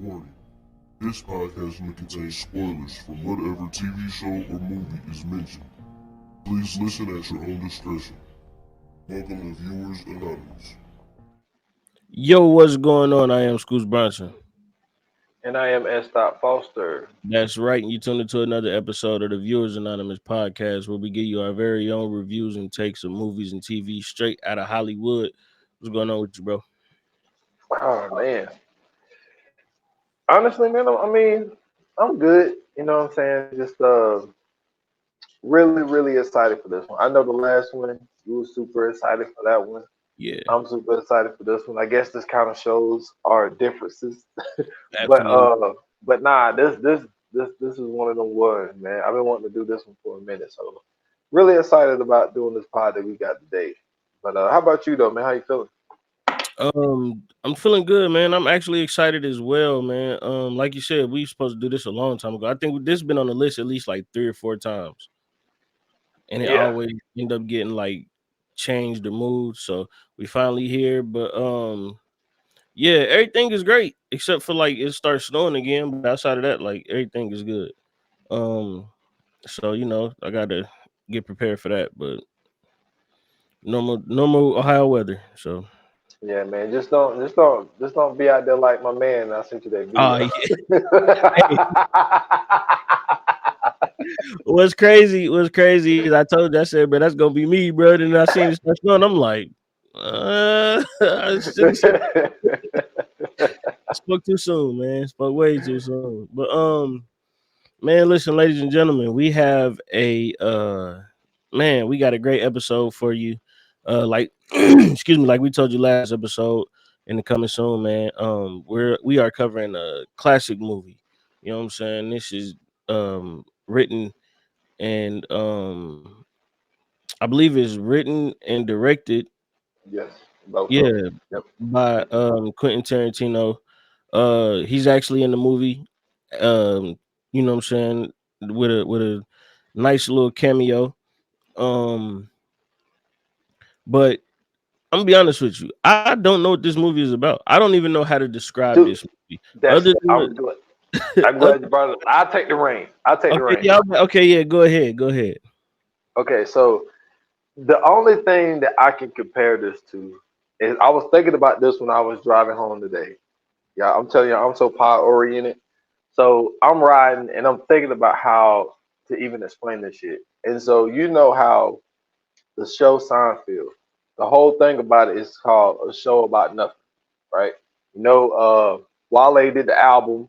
Warning. This podcast may contain spoilers from whatever TV show or movie is mentioned. Please listen at your own discretion. Welcome to Viewers Anonymous. Yo, what's going on? I am Scoots Bronson. And I am S. Foster. That's right. You tuned into another episode of the Viewers Anonymous podcast where we give you our very own reviews and takes of movies and TV straight out of Hollywood. What's going on with you, bro? Oh, man. Honestly, man, I'm good. You know what I'm saying? Just really, really excited for this one. I know the last one, you were super excited for that one. Yeah. I'm super excited for this one. I guess this kind of shows our differences. Absolutely. but nah, this is one of them ones, man. I've been wanting to do this one for a minute, so really excited about doing this pod that we got today. But how about you though, man? How you feeling? I'm feeling good, man. I'm actually excited as well, man. Like you said, we supposed to do this a long time ago. I think this has been on the list at least like 3 or 4 times. And it Yeah. always end up getting like changed or moved. So we finally here. But yeah, everything is great except for like it starts snowing again. But outside of that, like everything is good. So I gotta get prepared for that. But normal Ohio weather. So Yeah, man. Just don't be out there like my man. I sent you that video. yeah. What's crazy is I told you, I said, bro, that's gonna be me, bro. And I seen it start snowing. I'm like, I spoke too soon, man. Spoke way too soon. But man, listen, ladies and gentlemen, we have a we got a great episode for you. Like excuse me, like we told you last episode, in the coming soon, man. We are covering a classic movie. You know what I'm saying? This is written and I believe it's written and directed, Yes, both of them. yeah, Yep. by Quentin Tarantino. He's actually in the movie. You know what I'm saying, with a nice little cameo. But I'm gonna be honest with you. I don't know what this movie is about. I don't even know how to describe Dude, this movie. that's Other I'm glad. I'm than glad you brought it up. I'll take the reign. I'll take the okay, reign. yeah, okay, yeah, go ahead. Okay, so the only thing that I can compare this to is I was thinking about this when I was driving home today. Yeah, I'm telling you, I'm so pod oriented. So I'm riding and I'm thinking about how to even explain this shit. And so you know how the show Seinfeld, the whole thing about it is called a show about nothing, right? You know, Wale did the album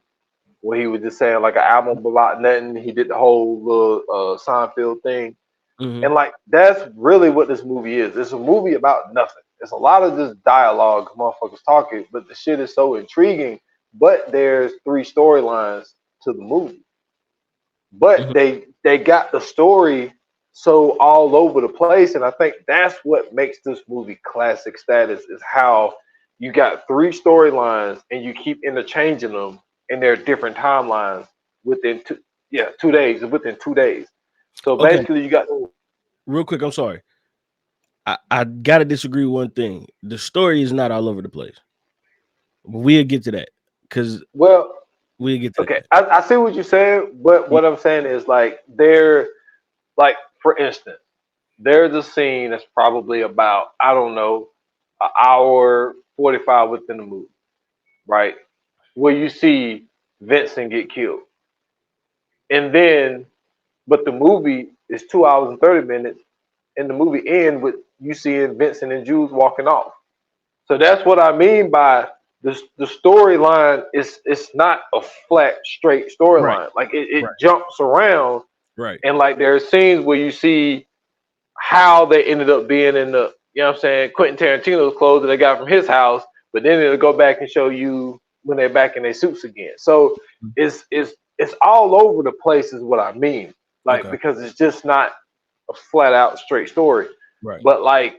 where he was just saying like an album about nothing. He did the whole little Seinfeld thing. Mm-hmm. And like that's really what this movie is. It's a movie about nothing. It's a lot of just dialogue, motherfuckers talking, but the shit is so intriguing. But there's 3 storylines to the movie. But Mm-hmm. they got the story so all over the place, and I think that's what makes this movie classic status is how you got 3 storylines and you keep interchanging them, and they're different timelines within 2 days. Within 2 days. So Okay, basically, you got real quick, I'm sorry. I gotta disagree with one thing. The story is not all over the place. We'll get to that because well. we'll get to Okay, that. I see what you're saying, but Yeah. what I'm saying is like like for instance, there's a scene that's probably about I don't know an hour 45 within the movie, right? Where you see Vincent get killed, and then but the movie is 2 hours and 30 minutes, and the movie ends with you seeing Vincent and Jules walking off. So that's what I mean by the storyline is it's not a flat straight Right, storyline. Like it right, jumps around right. and like there are scenes where you see how they ended up being in the you know what I'm saying, Quentin Tarantino's clothes that they got from his house, but then it'll go back and show you when they're back in their suits again. So it's all over the place is what I mean. Like Okay, because it's just not a flat out straight story. right. But like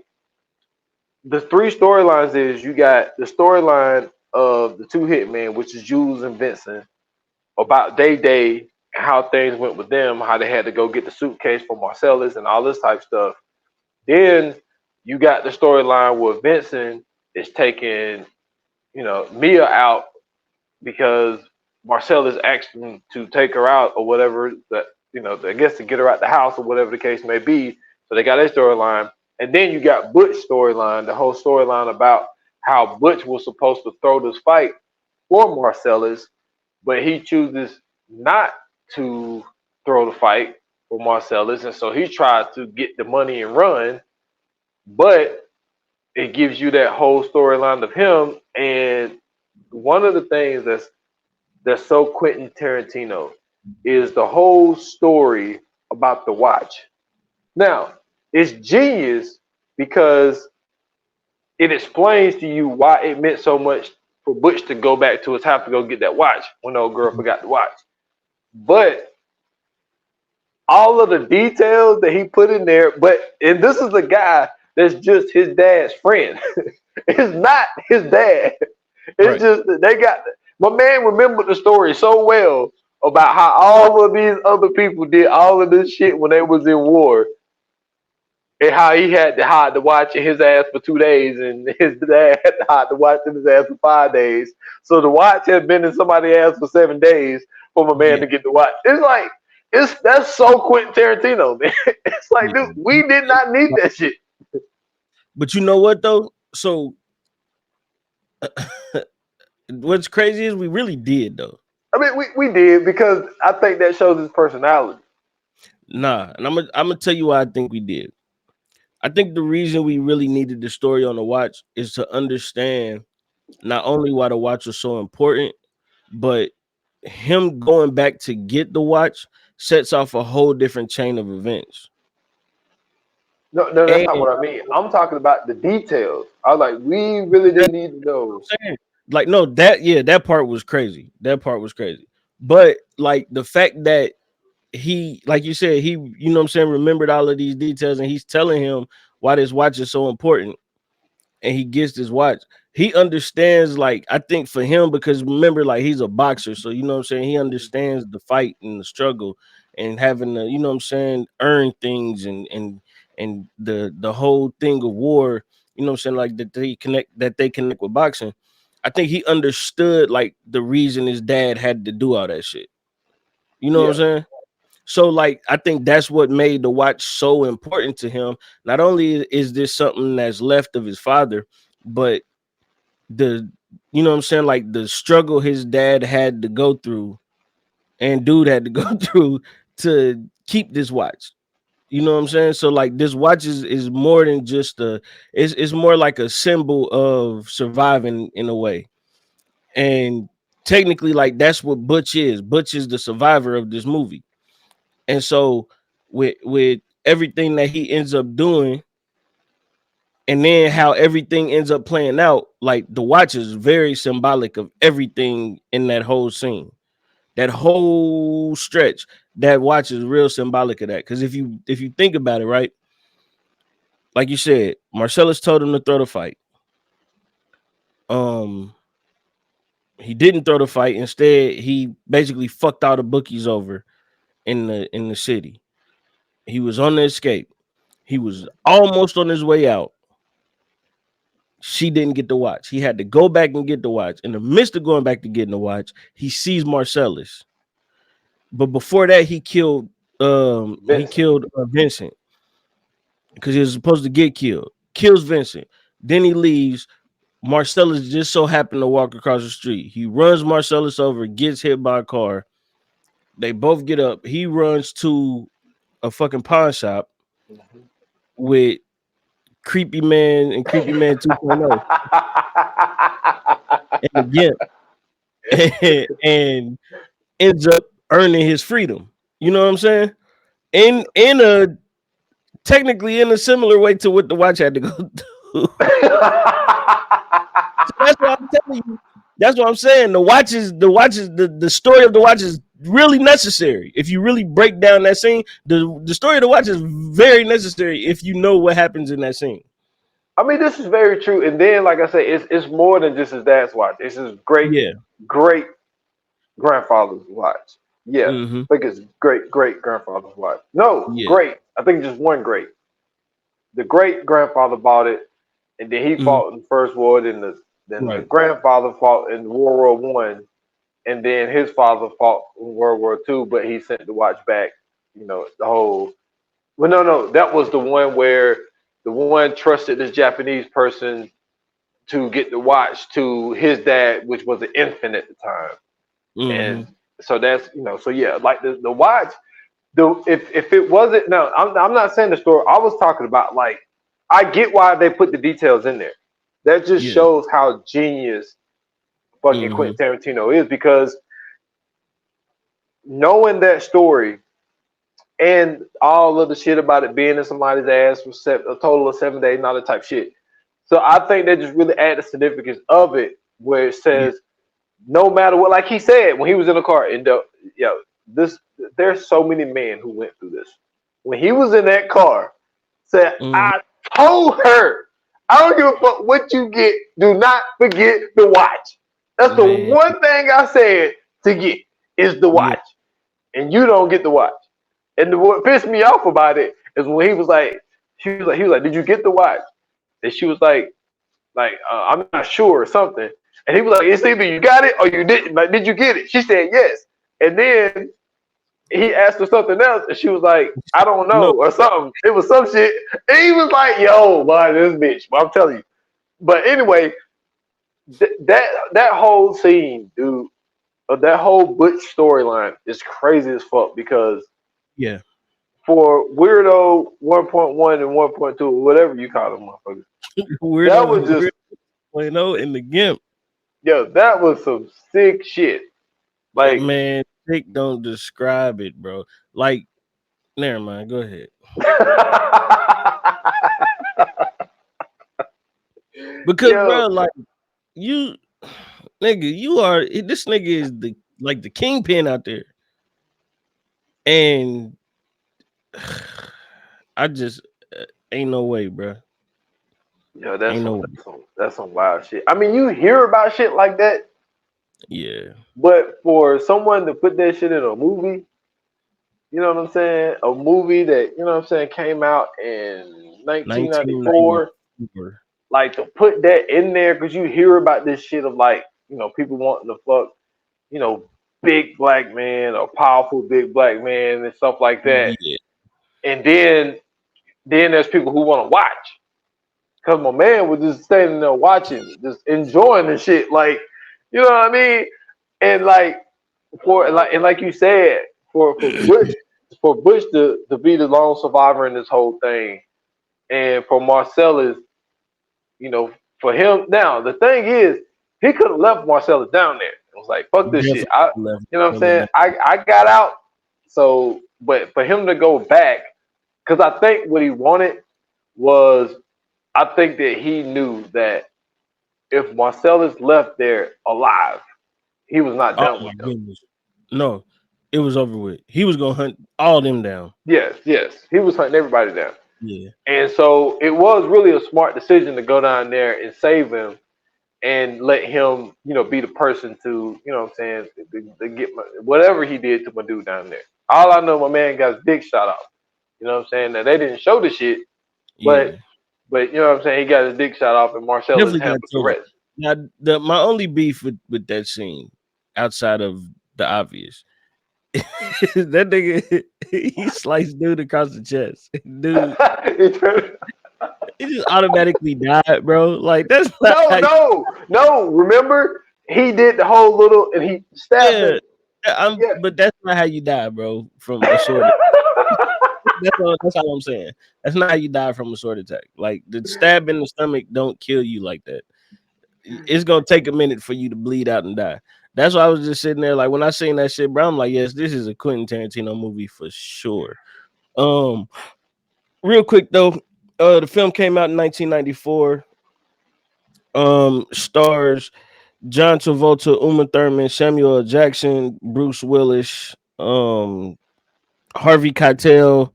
the 3 storylines is you got the storyline of the 2 hitmen, which is Jules and Vincent, about day, how things went with them, how they had to go get the suitcase for Marcellus and all this type stuff. Then you got the storyline where Vincent is taking, Mia out because Marcellus asked him to take her out or whatever. That I guess to get her out the house or whatever the case may be. So they got their storyline, and then you got Butch's storyline, the whole storyline about how Butch was supposed to throw this fight for Marcellus, but he chooses not to throw the fight for Marcellus, and so he tries to get the money and run, but it gives you that whole storyline of him. And one of the things that's so Quentin Tarantino is the whole story about the watch. Now, it's genius because it explains to you why it meant so much for Butch to go back to his house to go get that watch when the old girl forgot the watch. But all of the details that he put in there, and this is a guy that's just his dad's friend. It's not his dad. It's just that they got my man remembered the story so well about how all of these other people did all of this shit when they was in war, and how he had to hide the watch in his ass for 2 days, and his dad had to hide the watch in his ass for 5 days. So the watch had been in somebody's ass for 7 days for my man to get the watch. It's like that's so Quentin Tarantino, man. It's like, dude, we did not need that shit. But you know what though? So what's crazy is we really did though. I mean, we did because I think that shows his personality. Nah, and I'm gonna tell you why I think we did. I think the reason we really needed the story on the watch is to understand not only why the watch was so important, but him going back to get the watch sets off a whole different chain of events. No, that's And not what I mean. I'm talking about the details. I was like, we really didn't need to know. like, no, that part was crazy. That part was crazy. But like the fact that he, like you said, he, you know what I'm saying, remembered all of these details and he's telling him why this watch is so important. And he gets this watch. He understands, like, I think for him, because remember, like, he's a boxer, so you know what I'm saying, he understands the fight and the struggle and having to, you know what I'm saying, earn things and the whole thing of war, you know what I'm saying, like that they connect with boxing. I think he understood like the reason his dad had to do all that shit. You know what I'm Yeah. saying? So, like, I think that's what made the watch so important to him. Not only is this something that's left of his father, but the, you know what I'm saying, like the struggle his dad had to go through and dude had to go through to keep this watch. You know what I'm saying? So, like, this watch is more than just it's more like a symbol of surviving in a way. And technically, like, that's what Butch is. Butch is the survivor of this movie. And so with everything that he ends up doing, and then how everything ends up playing out, like the watch is very symbolic of everything in that whole scene. That whole stretch, that watch is real symbolic of that. Because if you think about it, right, like you said, Marcellus told him to throw the fight. Um, he didn't throw the fight. Instead, he basically fucked all the bookies over in the city. He was on the escape. He was almost on his way out. She didn't get the watch. He had to go back and get the watch. In the midst of going back to getting the watch, he sees Marcellus. But before that, Vincent because he was supposed to get killed. Kills Vincent. Then he leaves. Marcellus just so happened to walk across the street. He runs Marcellus over, gets hit by a car. They both get up. He runs to a fucking pawn shop with Creepy Man and Creepy Man 2.0 and again and ends up earning his freedom. You know what I'm saying? In a technically in a similar way to what the watch had to go through. So that's what I'm telling you. That's what I'm saying. The story of the watch is really necessary. If you really break down that scene, the story of the watch is very necessary if you know what happens in that scene. I mean, this is very true. And then, like I say, it's more than just his dad's watch. It's his great Yeah. great grandfather's watch. Yeah, Mm-hmm. I think it's great grandfather's watch. No, Yeah. great. I think just one great. The great grandfather bought it, and then he Mm-hmm. fought in the First War. Then the Right. grandfather fought in World War I, and then his father fought in World War II, but he sent the watch back. The whole. Well, no, that was the one where the one trusted this Japanese person to get the watch to his dad, which was an infant at the time, Mm-hmm. and so that's so yeah, like the watch. If it wasn't no, I'm not saying the story. I was talking about like I get why they put the details in there. That just Yeah. shows how genius fucking Mm-hmm. Quentin Tarantino is because knowing that story and all of the shit about it being in somebody's ass for a total of 7 days, and all that type shit. So I think they just really add the significance of it where it Yeah. says no matter what, like he said when he was in the car, and this there's so many men who went through this. When he was in that car, said, Mm-hmm. I told her, I don't give a fuck what you get. Do not forget the watch. That's the Man. one thing I said to get is the Yeah. watch. And you don't get the watch. And what pissed me off about it is when he was like, did you get the watch? And she was like, I'm not sure or something. And he was like, it's either you got it or you didn't. Like, did you get it? She said yes. And then he asked her something else, and she was like, I don't No. know or something. It was some shit. And he was like, yo, boy, this bitch. But I'm telling you. But anyway, that whole scene, dude, that whole Butch storyline is crazy as fuck because Yeah. for Weirdo 1.1 and 1.2, whatever you call them motherfuckers, that was Weirdo just, 0 in the GIMP. yo, that was some sick shit. Like, Man, Dick don't describe it, bro. Like, never mind. Go ahead. Because, yo, bro, like you, nigga, you are this nigga is the kingpin out there, and I just ain't no way, bro. yo, that's Ain't no some, way. that's some, that's some wild shit. I mean, you hear about shit like that, Yeah. but for someone to put that shit in a movie, you know what I'm saying? A movie that, you know what I'm saying, came out in 1994, 1994. like to put that in there because you hear about this shit of like, people wanting to fuck, you know, big black man or powerful big black man and stuff like that. Yeah. And then there's people who want to watch. Cause my man was just standing there watching, just enjoying the shit. Like, you know what I mean? And like you said, for Bush to be the lone survivor in this whole thing, and for Marcellus, you know, for him now, the thing is, he could have left Marcellus down there. It was like, fuck this shit. Definitely left You know what I'm Marcellus saying? down. I got out. So, but for him to go back, because I think what he wanted was, I think that he knew that if Marcellus left there alive, he was not Oh done my with them. goodness. No, it was over with. He was gonna hunt all them down. Yes, he was hunting everybody down. Yeah. And so it was really a smart decision to go down there and save him and let him, be the person to, what I'm saying, to get whatever he did to my dude down there. All I know, my man got his dick shot off. You know what I'm saying? Now they didn't show the shit, but Yeah. you know what I'm saying? He got his dick shot off, and Marcellus Definitely got handled the chosen. rest. Now, my only beef with that scene, outside of the obvious, that nigga he sliced dude across the chest. Dude, he just automatically died, bro. Like that's not No, how you, no, no. Remember, he did the whole little, and he stabbed yeah. him. Yeah. But that's not how you die, bro, from a sword. That's all I'm saying. That's not how you die from a sword attack. Like the stab in the stomach don't kill you like that. It's gonna take a minute for you to bleed out and die. That's why I was just sitting there. Like when I seen that shit, bro, I'm like, yes, this is a Quentin Tarantino movie for sure. Um, real quick though, the film came out in 1994. Stars John Travolta, Uma Thurman, Samuel L. Jackson, Bruce Willis, Harvey Keitel.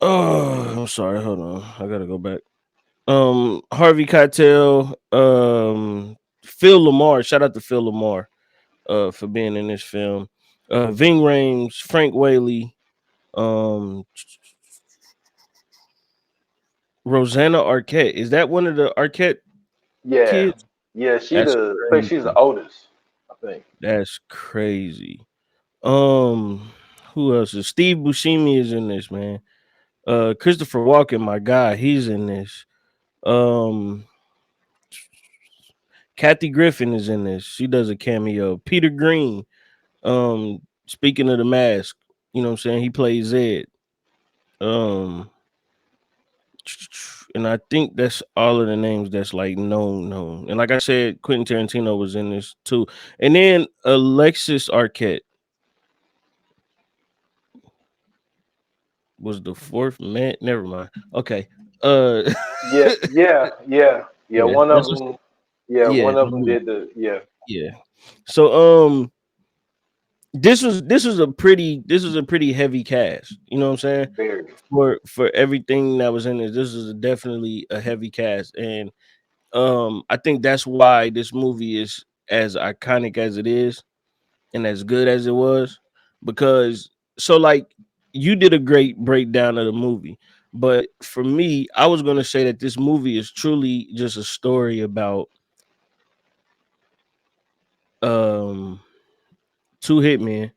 Oh, I'm sorry. Hold on, I gotta go back. Harvey Keitel, Phil Lamar. Shout out to Phil Lamar, for being in this film. Ving Rhames, Frank Whaley, um, Rosanna Arquette. Is that one of the Arquette Yeah, kids? yeah. That's I think she's the crazy. oldest. think. That's crazy. Um, who else is Steve Buscemi is in this, man. Christopher Walken, my guy, he's in this. Um, Kathy Griffin is in this. She does a cameo. Peter Green. Speaking of the mask, you know what I'm saying? He plays Zed. Um, and I think that's all of the names that's like known. And like I said, Quentin Tarantino was in this too. And then Alexis Arquette was the fourth man. Never mind. Okay. Uh Yeah. yeah, One of that's just them. Yeah, yeah, one of them did the. Yeah, yeah. So this was a pretty heavy cast. You know what I'm saying? very. For everything that was in this is definitely a heavy cast. And I think that's why this movie is as iconic as it is and as good as it was. Because so like you did a great breakdown of the movie. But for me, I was gonna say that this movie is truly just a story about um two hitmen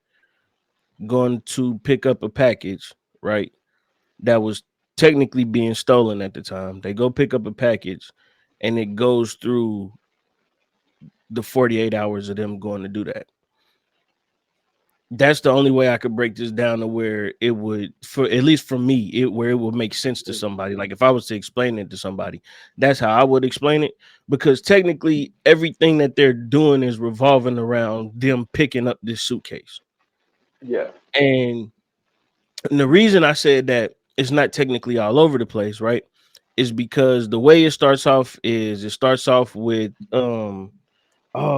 going to pick up a package, right? That was technically being stolen at the time. They go pick up a package and it goes through the 48 hours of them going to do that. That's the only way I could break this down to where it would, for at least for me, where it would make sense to somebody. Like if I was to explain it to somebody, that's how I would explain it. Because technically, everything that they're doing is revolving around them picking up this suitcase. Yeah, And the reason I said that it's not technically all over the place, right, is because the way it starts off is it starts off with oh,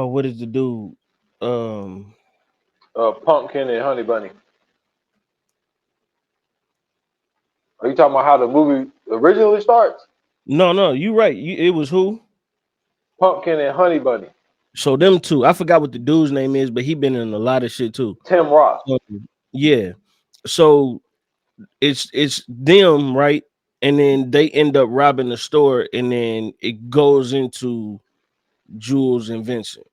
what is the dude? Um Pumpkin and Honey Bunny. Are you talking about how the movie originally starts? no, you right. It was who? Pumpkin and Honey Bunny. So them two. I forgot what the dude's name is, but he been in a lot of shit too. Tim Roth. Yeah. So it's them, right? And then they end up robbing the store, and then it goes into Jules and Vincent.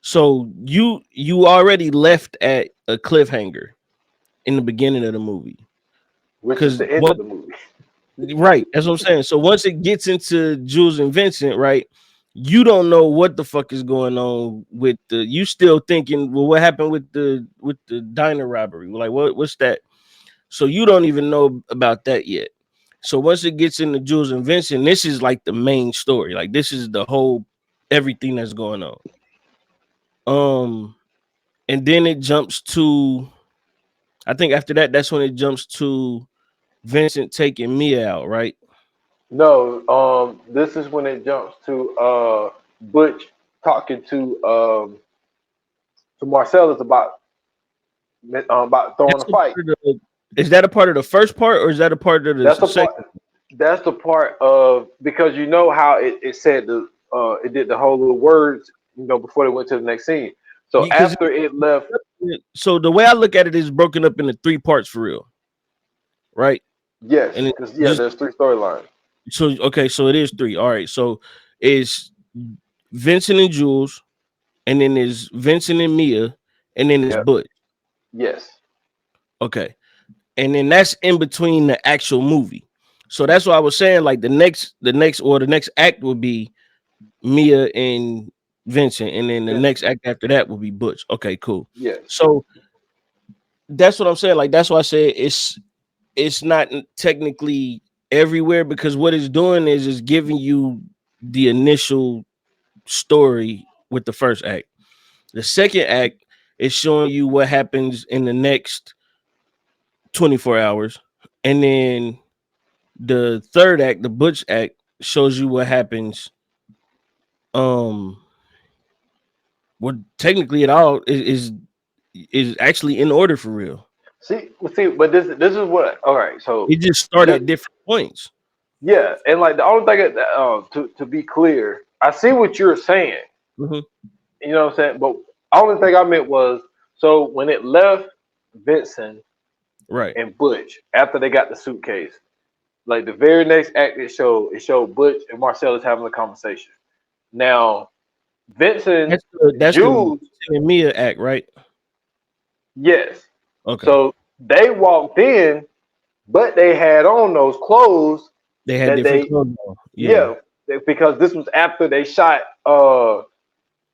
So you already left at a cliffhanger in the beginning of the movie. Which is Because the end what of the movie. right, that's what I'm saying. So once it gets into Jules and Vincent, right, you don't know what the fuck is going on with the you still thinking, well, what happened with the diner robbery? Like what's that? So you don't even know about that yet. So once it gets into Jules and Vincent, this is like the main story. Like this is the whole everything that's going on. Um, and then it jumps to I think after that, that's when it jumps to Vincent taking Mia out, right? No, this is when it jumps to Butch talking to Marcellus about throwing That's a a fight. part of is that a part of the first part or is that a part of the That's the part. second? That's the part of because you know how it said it did the whole little words before they went to the next scene. So Because after it left, so the way I look at it is broken up into three parts for real, right? yes, And it because just there's three storylines. so okay, so it is three. All right, so it's Vincent and Jules, and then there's Vincent and Mia, and then it's Yep. Butch. Yes. Okay, and then that's in between the actual movie. So that's what I was saying. Like the next act would be Mia and Vincent, and then the Vincent. next act after that will be Butch. Okay, cool. Yes. So that's what I'm saying. Like that's why I say it's not technically everywhere because what it's doing is giving you the initial story with the first act. The second act is showing you what happens in the next 24 hours, and then the third act, the Butch act, shows you what happens. Um, well, technically, it all is actually in order for real. See, but this is what. All right. So It just start just at different points. yeah, and like the only thing to be clear, I see what you're saying. Mhm. You know what I'm saying? But only thing I meant was so when it left Vincent Right. and Butch after they got the suitcase, like the very next act it showed Butch and Marcellus having a conversation. Now Vincent That's the Jules, Vincent and Mia act, right? yes. Okay. So they walked in, but they had on those clothes They had that different they, clothes on. Yeah. yeah, because this was after they shot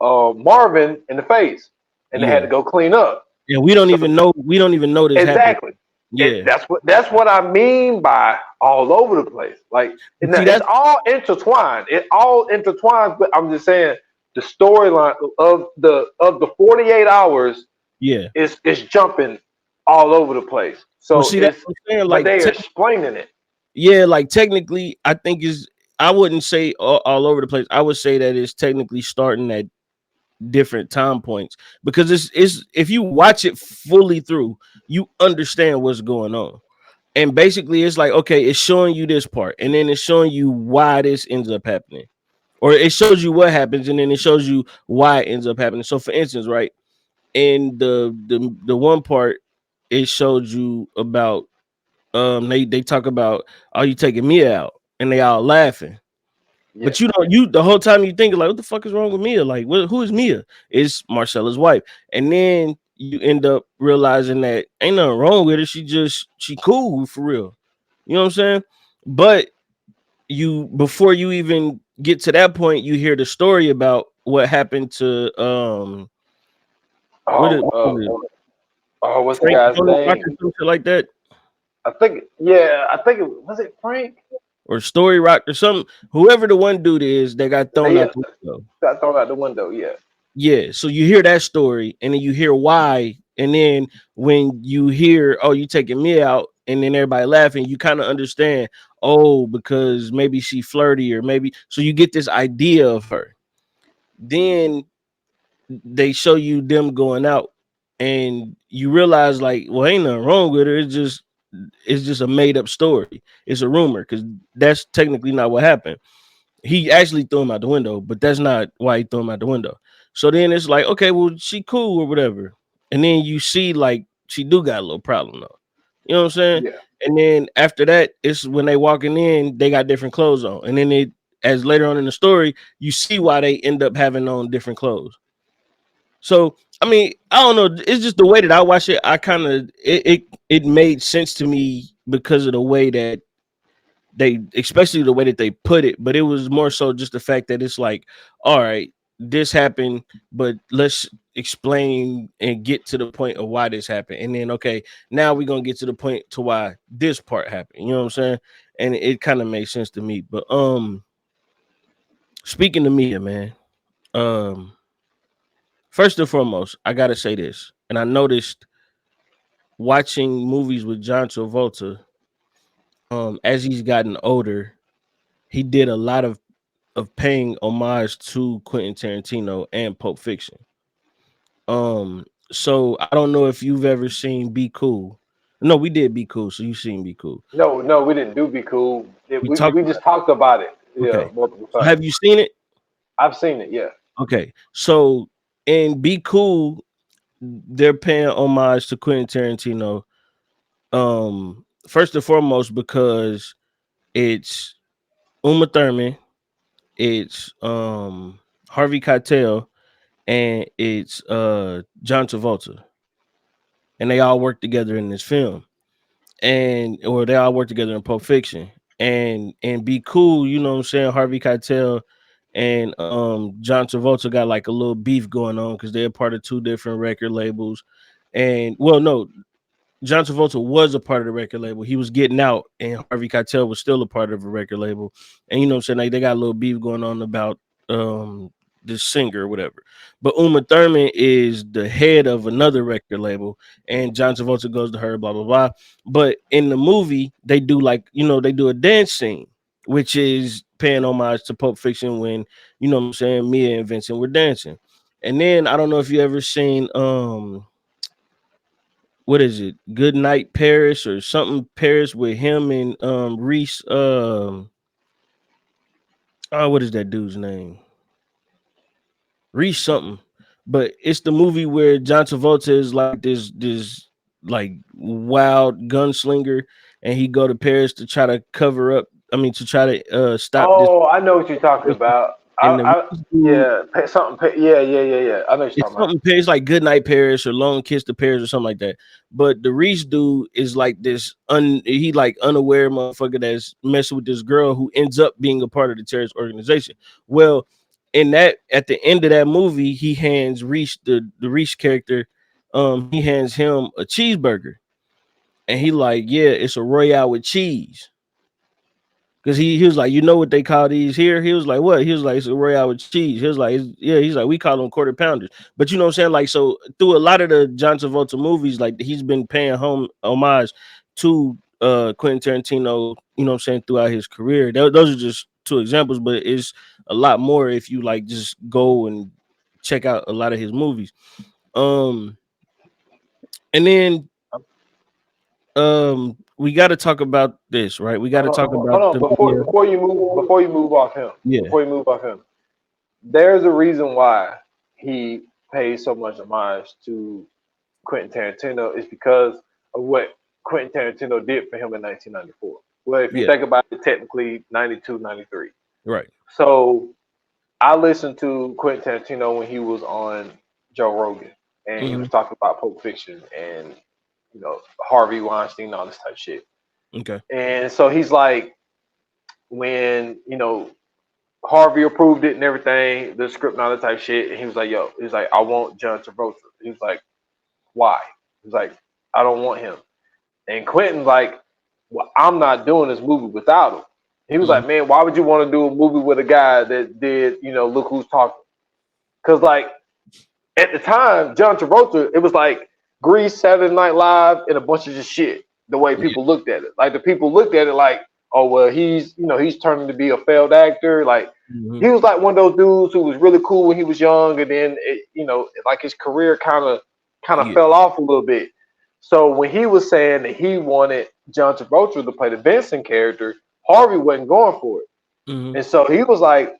Marvin in the face, and they had Yeah. to go clean up. And we don't So even know this happened. exactly, Yeah. that's what I mean by all over the place. Like See, it's that's all intertwined. It all intertwines. But I'm just saying the storyline of the 48 hours yeah. is jumping all over the place. Well, So see, that's it's what I'm saying. but they are explaining it. Yeah, like technically, I think is I wouldn't say all over the place. I would say that it's technically starting at different time points because it's if you watch it fully through, you understand what's going on. And basically, it's like okay, it's showing you this part, and then it's showing you why this ends up happening, or it shows you what happens, and then it shows you why it ends up happening. So, for instance, right in the one part, it showed you about they talk about are you taking Mia out, and they all laughing. Yes. But you the whole time you think like, what the fuck is wrong with Mia? Like, who is Mia? It's Marcella's wife, and then you end up realizing that ain't nothing wrong with her. She cool for real. You know what I'm saying? But you before you even get to that point, you hear the story about what happened to Oh, what was it? what's the Frank guy's Tony Rock name? or some shit like that, I think, yeah, I think it was it Frank. or Story Rock or something. Whoever the one dude is that got thrown Yeah, out the window. got thrown out the window. Yeah, Yeah, so you hear that story, and then you hear why, and then when you hear, oh, you taking me out, and then everybody laughing, you kind of understand, oh, because maybe she flirty, or maybe so you get this idea of her. Then they show you them going out, and you realize like, well, ain't nothing wrong with her. It's just a made up story. It's a rumor because that's technically not what happened. He actually threw him out the window, but that's not why he threw him out the window. So then it's like, okay, well, she cool or whatever. And then you see like she do got a little problem though. You know what I'm saying? yeah. And then after that, it's when they walking in, they got different clothes on. And then it as later on in the story, you see why they end up having on different clothes. So I mean, I don't know. It's just the way that I watch it. I kind of it made sense to me because of the way that they especially the way that they put it, but it was more so just the fact that it's like, all right, this happened, but let's explain and get to the point of why this happened, and then okay, now we're gonna get to the point to why this part happened. You know what I'm saying? And it kind of makes sense to me. But speaking to Mia, man, um, first and foremost, I gotta say this, and I noticed watching movies with John Travolta, as he's gotten older, he did a lot of paying homage to Quentin Tarantino and Pulp Fiction. So I don't know if you've ever seen Be Cool. No, we did Be Cool, so you've seen Be Cool. No, no, we didn't do Be Cool. We talked We just talked about it. Yeah, okay. multiple So have times. you seen it? I've seen it. Yeah. Okay. So in Be Cool, they're paying homage to Quentin Tarantino. First and foremost, because it's Uma Thurman, it's Harvey Keitel, and it's John Travolta, and they all work together in this film, and or they all work together in Pulp Fiction, and Be Cool. You know what I'm saying? Harvey Keitel and John Travolta got like a little beef going on because they're part of two different record labels, and well, no, John Travolta was a part of the record label. He was getting out, and Harvey Keitel was still a part of a record label. And you know what I'm saying? Like they got a little beef going on about this singer or whatever. But Uma Thurman is the head of another record label, and John Travolta goes to her, blah blah blah. But in the movie, they do like they do a dance scene, which is paying homage to Pulp Fiction when you know what I'm saying, Mia and Vincent were dancing. And then I don't know if you ever seen what is it? Good Night Paris or something Paris with him and Reese oh, what is that dude's name? Reese something. But it's the movie where John Travolta is like this like wild gunslinger, and he go to Paris to try to cover up, I mean to try to stop this. Oh, I know what you're talking about. And the Reese dude, Yeah, yeah. I know what you're it's talking about. something Paris like Goodnight Paris or Long Kiss to Paris or something like that. But the Reese dude is like this he like unaware motherfucker that's messing with this girl who ends up being a part of the terrorist organization. Well, in that at the end of that movie, he hands Reese the Reese character, he hands him a cheeseburger, and he like, yeah, it's a Royale with cheese. Cause he was like, you know what they call these here? He was like, what? He was like, it's a Royale with cheese. He was like, yeah, he's like, we call them quarter pounders. But you know what I'm saying? Like, so through a lot of the John Travolta movies, like he's been paying homage to Quentin Tarantino, you know what I'm saying, throughout his career. Those are just two examples, but it's a lot more if you like just go and check out a lot of his movies. Um, and then we got to talk about this, right? We got to talk Hold about on. the Before you move off him, yeah. before you move off him, there's a reason why he pays so much homage to Quentin Tarantino. Is because of what Quentin Tarantino did for him in 1994. Well, if you Yeah, think about it, technically 92, 93. right. So I listened to Quentin Tarantino when he was on Joe Rogan, and he Hmm. was talking about Pulp Fiction and Harvey Weinstein and all this type of shit. Okay. And so he's like, when Harvey approved it and everything, the script and all that type of shit, and he was like, yo, he's like, I want John Travolta. He was like, why? He's like, I don't want him. And Quentin's like, well, I'm not doing this movie without him. He was Mhm. like, man, why would you want to do a movie with a guy that did, Look Who's Talking? Because, like, at the time, John Travolta, it was like Grease, Saturday Night Live, and a bunch of just shit. The way Yeah. people looked at it, like the people looked at it like, oh well, he's turning to be a failed actor. Like Mhm. he was like one of those dudes who was really cool when he was young, and then like his career kind of Yeah. fell off a little bit. So when he was saying that he wanted John Travolta to play the Vincent character, Harvey wasn't going for it, Mhm. and so he was like,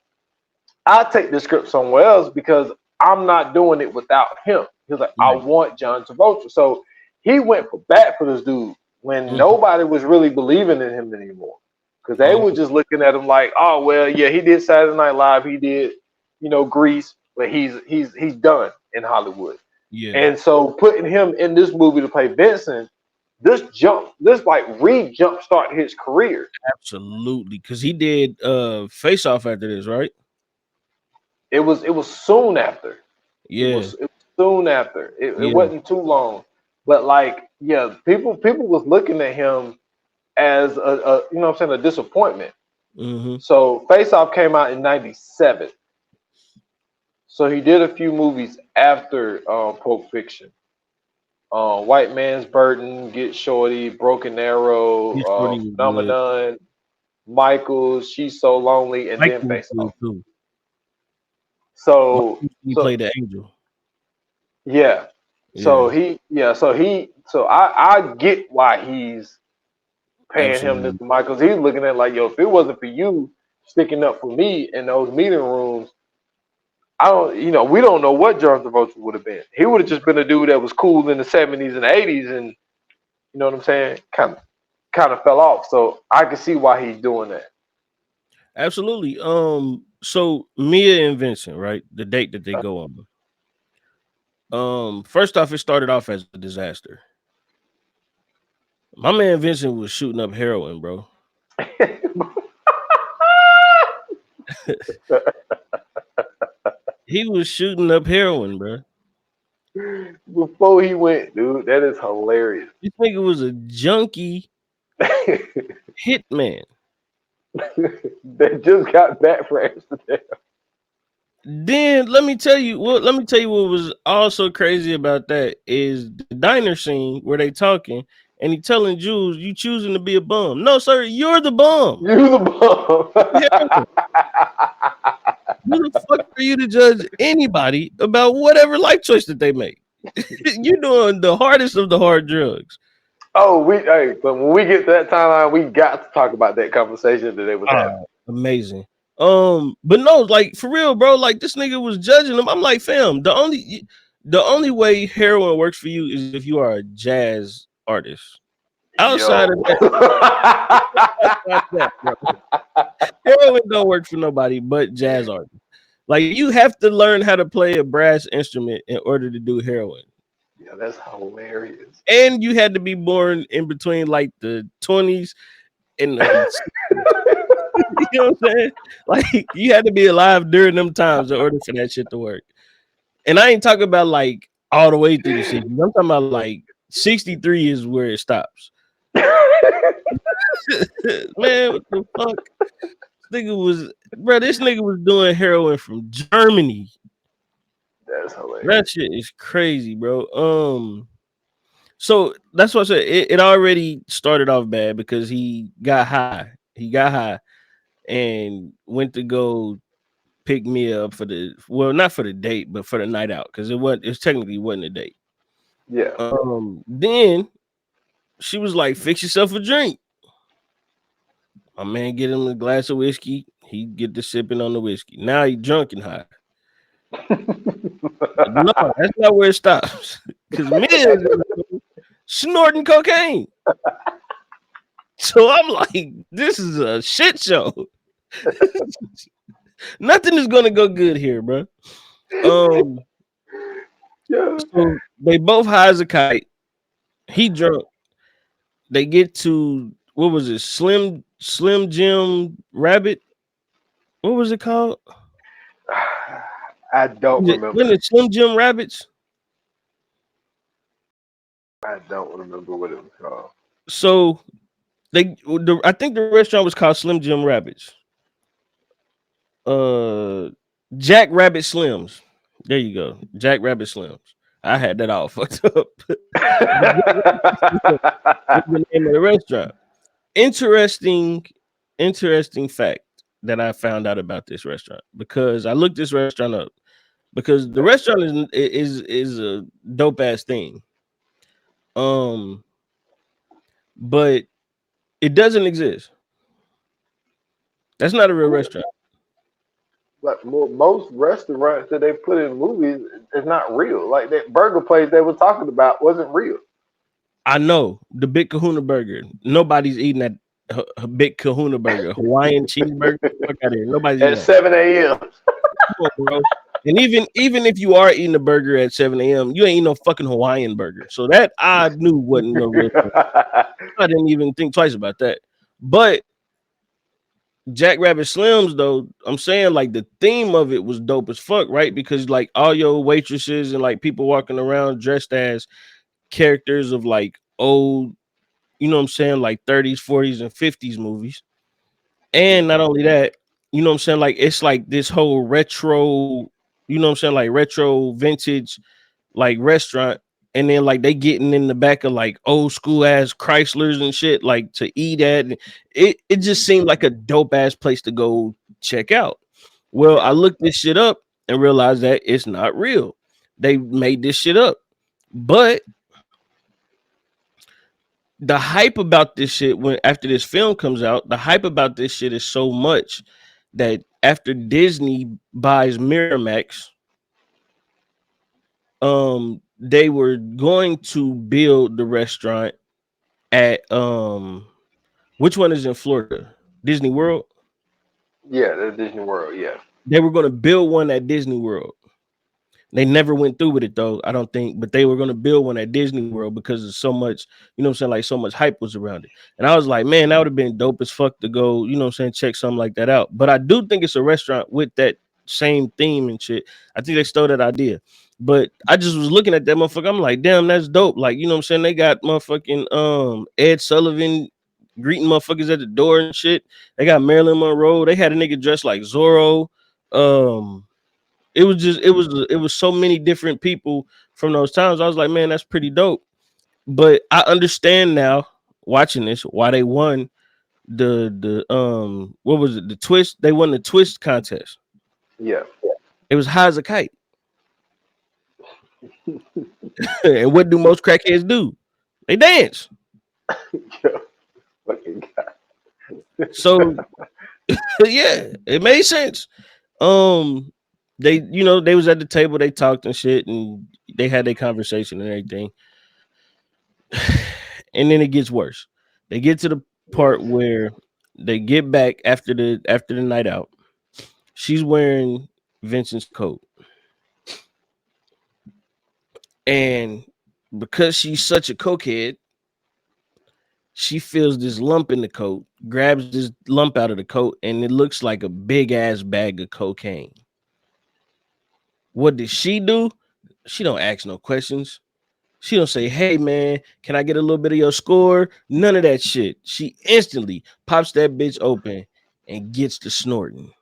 I'll take the script somewhere else because I'm not doing it without him. He was like, I Right. want John Travolta. So he went for bat for this dude when Mhm. nobody was really believing in him anymore. Because they were Mhm. just looking at him like, oh well, yeah, he did Saturday Night Live, he did, Grease, but he's done in Hollywood. Yeah. And so putting him in this movie to play Vincent, this like re-jump start his career. Absolutely. Because he did Face Off after this, right? It was soon after. Yeah. It was soon after. It Yeah. wasn't too long. But like, yeah, people was looking at him as a what I'm saying, a disappointment. Mhm. So Face Off came out in '97. So he did a few movies after Pulp Fiction. White Man's Burden, Get Shorty, Broken Arrow, His shorty was good. Phenomenon, Michaels, She's So Lonely, and then Michael was Face good Off. too. So Michael, he so played the angel. yeah. Yeah. So I get why he's paying him this Absolutely. amount because he's looking at it like, yo, if it wasn't for you sticking up for me in those meeting rooms, I don't, we don't know what John Travolta would have been. He would have just been a dude that was cool in the '70s and '80s, and you know what I'm saying, kind of fell off. So I can see why he's doing that. Absolutely. So Mia and Vincent, right? The date that they go on. First off, it started off as a disaster. My man Vincent was shooting up heroin, bro. He was shooting up heroin, bro. Before he went, dude, that is hilarious. This nigga was a junkie hitman. They just got back for Amsterdam. Then let me tell you what was also crazy about that is the diner scene where they talking and he telling Jules, you choosing to be a bum. No, sir, you're the bum. You the bum. Heroin. Who the fuck are you to judge anybody about whatever life choice that they make? You're doing the hardest of the hard drugs. But when we get to that timeline, we got to talk about that conversation that they was Ah, having. amazing. But no, like for real, bro. Like this nigga was judging him. I'm like, fam, the only way heroin works for you is if you are a jazz artist. Outside of Yo. that, outside of that, bro, heroin don't work for nobody but jazz artists. Like you have to learn how to play a brass instrument in order to do heroin. Yeah, that's hilarious. And you had to be born in between like the 20s and the you know what I'm saying? Like you had to be alive during them times in order for that shit to work. And I ain't talking about like all the way through the 60s. I'm talking about like 63 is where it stops. Man, what the fuck? This nigga was doing heroin from Germany. That's hilarious. That shit is crazy, bro. So that's what I said. It already started off bad because he got high. He got high and went to go pick me up for not for the date, but for the night out because it technically wasn't a date. Yeah. Then she was like, "Fix yourself a drink." My man get him a glass of whiskey. He get to sipping on the whiskey. Now he drunk and high. But no, that's not where it stops. Because Miz snorting cocaine. So I'm like, this is a shit show. Nothing is gonna go good here, bro. Yeah. So they both high as a kite. He drunk. They get to what was it? Slim Jim Rabbit. What was it called? I don't remember. When it Slim Jim Rabbits? I don't remember what it was called. So I think the restaurant was called Slim Jim Rabbits. Jack Rabbit Slims. There you go. Jack Rabbit Slims. I had that all fucked up. What's the name of the restaurant? Interesting fact that I found out about this restaurant because I looked this restaurant up because the restaurant is a dope ass thing. But it doesn't exist. That's not a real restaurant. Like most restaurants that they put in movies is not real. Like that burger place they were talking about wasn't real. I know the Big Kahuna Burger. Nobody's eating that Big Kahuna Burger, Hawaiian cheeseburger. Fuck out of here. Nobody's eating At that. 7 a.m. Come on, bro. And even if you are eating a burger at 7 a.m., you ain't eating no fucking Hawaiian burger. So that I knew wasn't no real thing. I didn't even think twice about that. But Jack Rabbit Slims, though, I'm saying like the theme of it was dope as fuck, right? Because like all your waitresses and like people walking around dressed as characters of like old, you know what I'm saying, like 30s, 40s, and 50s movies. And not only that, you know what I'm saying, like it's like this whole retro, you know what I'm saying, like retro vintage like restaurant. And then like they getting in the back of like old school ass Chryslers and shit, like to eat at. It just seemed like a dope ass place to go check out. Well, I looked this shit up and realized that it's not real. They made this shit up. But the hype about this shit when after this film comes out, the hype about this shit is so much that after Disney buys Miramax, they were going to build the restaurant at which one is in Florida? Disney World? Yeah, the Disney World. Yeah. They were going to build one at Disney World. They never went through with it though, I don't think, but they were going to build one at Disney World because of so much, you know what I'm saying, like so much hype was around it. And I was like, man, that would have been dope as fuck to go, you know what I'm saying, check something like that out. But I do think it's a restaurant with that same theme and shit. I think they stole that idea. But I just was looking at that motherfucker. I'm like, damn, that's dope. Like, you know what I'm saying? They got motherfucking Ed Sullivan greeting motherfuckers at the door and shit. They got Marilyn Monroe. They had a nigga dressed like Zorro. It was so many different people from those times. I was like, man, that's pretty dope. But I understand now watching this why they won the what was it? The twist. They won the twist contest. Yeah. It was high as a kite. And what do most crackheads do? They dance. Fucking God. So yeah, it made sense. They they was at the table, they talked and shit, and they had their conversation and everything. And then it gets worse. They get to the part where they get back after the night out. She's wearing Vincent's coat. And because she's such a cokehead, she feels this lump in the coat, grabs this lump out of the coat, and it looks like a big ass bag of cocaine. What did she do? She don't ask no questions. She don't say, "Hey man, can I get a little bit of your score?" None of that shit. She instantly pops that bitch open and gets to snorting.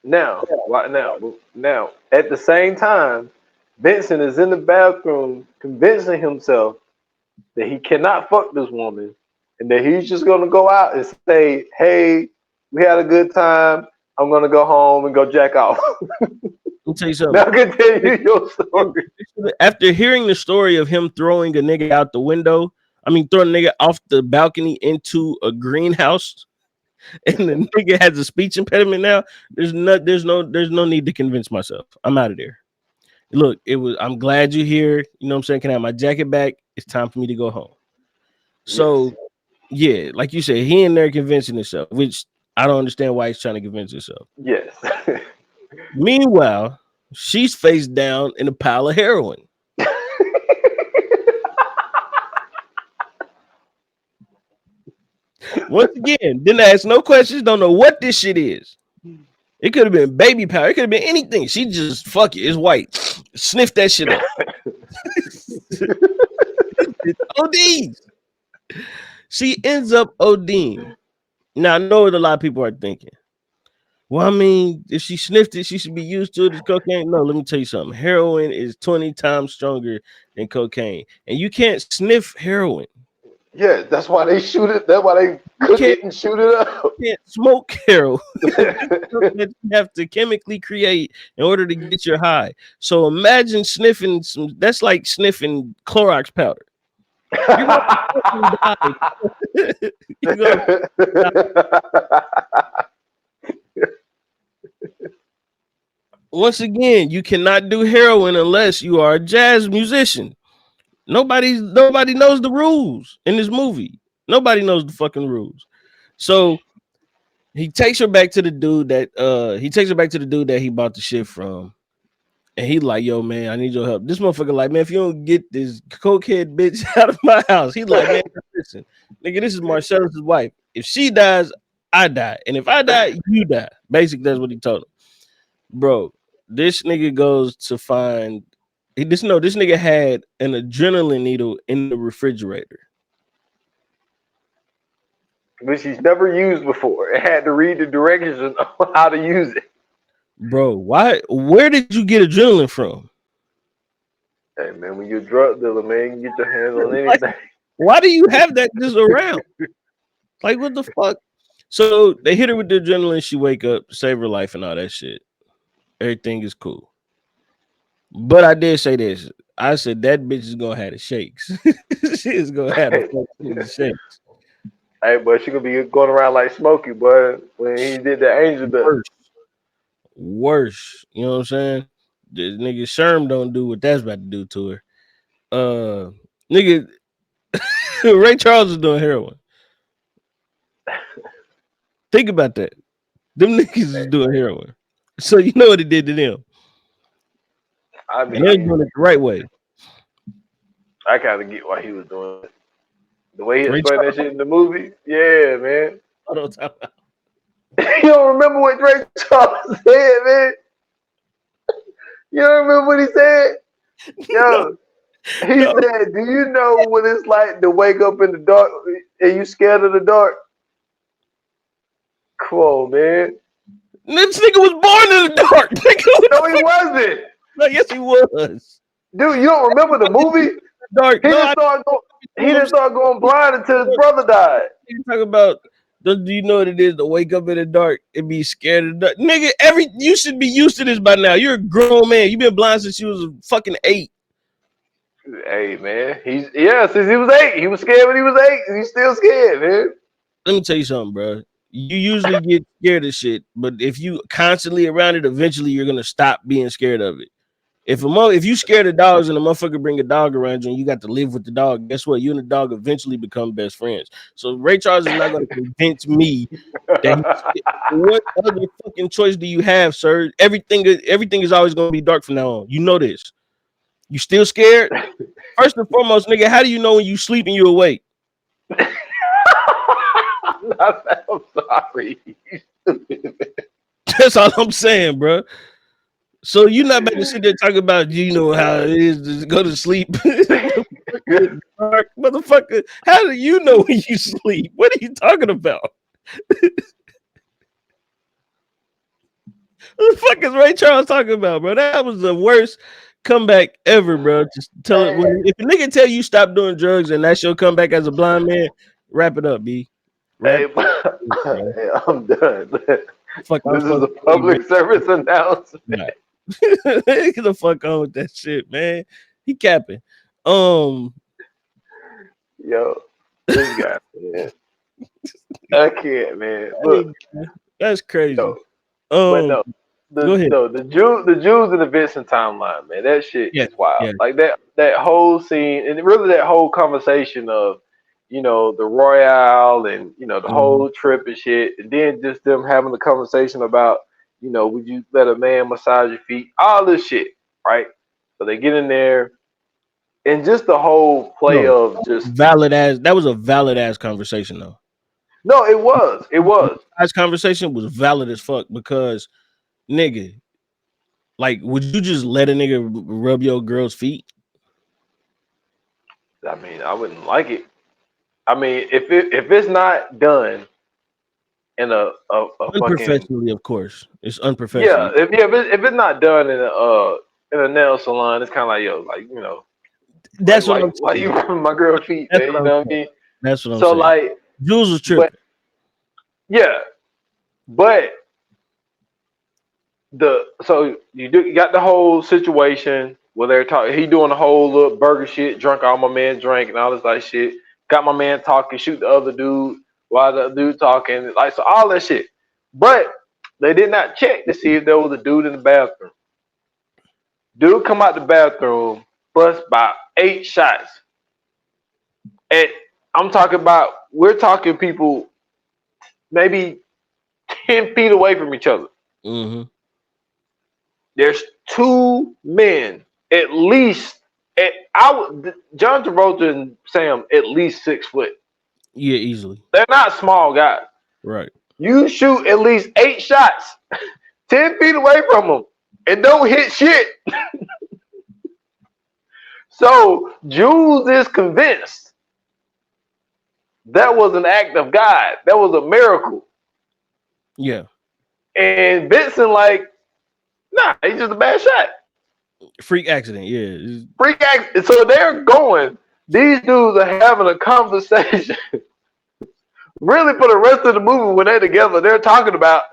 Now, right now, at the same time, Vincent is in the bathroom convincing himself that he cannot fuck this woman and that he's just gonna go out and say, "Hey, we had a good time. I'm gonna go home and go jack off." Let me tell you Now something. continue your story. After hearing the story of him throwing a nigga out the window, throwing a nigga off the balcony into a greenhouse, and the nigga has a speech impediment now. There's no need to convince myself. I'm out of there. Look, I'm glad you're here. You know what I'm saying? Can I have my jacket back? It's time for me to go home. So yeah, like you said, he in there convincing himself, which I don't understand why he's trying to convince himself. Yes. Meanwhile, she's face down in a pile of heroin. Once again, didn't ask no questions, don't know what this shit is. It could have been baby powder, it could have been anything. She just fuck it, it's white. Sniff that shit up. It's ODs. She ends up ODing. Now I know what a lot of people are thinking. Well, if she sniffed it, she should be used to it as cocaine. No, let me tell you something. Heroin is 20 times stronger than cocaine. And you can't sniff heroin. Yeah, that's why they shoot it. That's why they cook it and shoot it up. You can't smoke heroin. That you have to chemically create in order to get your high. So imagine sniffing that's like sniffing Clorox powder. You're gonna die. Once again, you cannot do heroin unless you are a jazz musician. Nobody knows the rules in this movie. Nobody knows the fucking rules. So he takes her back to the dude that he bought the shit from. And he like, "Yo, man, I need your help." This motherfucker like, "Man, if you don't get this cokehead bitch out of my house," he like, "Man, listen, nigga, this is Marcellus' wife. If she dies, I die. And if I die, you die." Basically, that's what he told him. Bro, this nigga goes to find this nigga had an adrenaline needle in the refrigerator, which he's never used before. It had to read the directions on how to use it. Bro, where did you get adrenaline from? Hey man, when you're a drug dealer, man, you get your hands on anything. Why do you have that just around? Like, what the fuck? So they hit her with the adrenaline, she wake up, save her life and all that shit. Everything is cool. But I did say this. I said that bitch is gonna have the shakes. She is gonna have the shakes. Hey, but she gonna be going around like Smokey, boy, when he did the angel dust. Worse. You know what I'm saying? The nigga Sherm don't do what that's about to do to her. Nigga, Ray Charles is doing heroin. Think about that. Them niggas is doing heroin. So you know what it did to them. And they're doing it the right way. I kind of get why he was doing it. The way he explained that shit in the movie, yeah, man. You don't remember what Ray Charles said, man? You don't remember what he said? Yo, he said, "Do you know what it's like to wake up in the dark and you scared of the dark?" Come on, man. This nigga was born in the dark. No, he wasn't. No, yes, he was. Dude, you don't remember the movie? Dark. He didn't start going blind until his brother died. You talk about, do you know what it is to wake up in the dark and be scared of the dark? Nigga, you should be used to this by now. You're a grown man. You've been blind since you was fucking 8. Hey, man. Since he was 8. He was scared when he was 8. And he's still scared, man. Let me tell you something, bro. You usually get scared of shit, but if you constantly around it, eventually you're gonna stop being scared of it. If you scared of dogs and a motherfucker bring a dog around you and you got to live with the dog, guess what? You and the dog eventually become best friends. So Ray Charles is not going to convince me that what other fucking choice do you have, sir? Everything is always going to be dark from now on. You know this. You still scared? First and foremost, nigga, how do you know when you sleep and you awake? I'm sorry. That's all I'm saying, bro. So you're not about to sit there talking about how it is to go to sleep. Motherfucker, how do you know when you sleep? What are you talking about? What the fuck is Ray Charles talking about, bro? That was the worst comeback ever, bro. Just tell it if a nigga tell you stop doing drugs and that's your comeback as a blind man, wrap it up, B. Hey, I'm done. Fuck, this is a public service announcement. Get the fuck on with that shit, man. He capping. Yo, this guy, man. I can't, man. Look, that's crazy. Yo, but no, go ahead. the Jews in the Vincent timeline, man. That shit is wild. Yeah. Like that whole scene, and really that whole conversation of, the Royale and the whole trip and shit, and then just them having the conversation about, would you let a man massage your feet? All this shit, right? So they get in there, and just the whole play of just valid ass. That was a valid ass conversation, though. No, it was. It was. This conversation was valid as fuck because, nigga, like, would you just let a nigga rub your girl's feet? I mean, I wouldn't like it. I mean, if it's not done in a unprofessionally, fucking, of course, it's unprofessional. Yeah, if it's not done in a nail salon, it's kind of like That's like, what I'm saying. Why you rubbing my girl's feet? Man, you know what I mean? That's what I'm saying. So like, Jules was tripping. But you got the whole situation where they're talking. He doing the whole little burger shit, drunk all my man drank and all this like shit. Got my man talking, shoot the other dude while the dude talking, like so all that shit. But they did not check to see if there was a dude in the bathroom. Dude come out the bathroom, bust about 8 shots. And we're talking people maybe 10 feet away from each other. Mm-hmm. There's 2 men, at least. John Travolta and Sam, at least 6 foot. Yeah, easily. They're not small guys. Right. You shoot at least 8 shots, 10 feet away from them, and don't hit shit. So Jules is convinced that was an act of God. That was a miracle. Yeah. And Vincent nah, he's just a bad shot. Freak accident, yeah. Freak accident. So they're going. These dudes are having a conversation. Really, for the rest of the movie, when they're together, they're talking about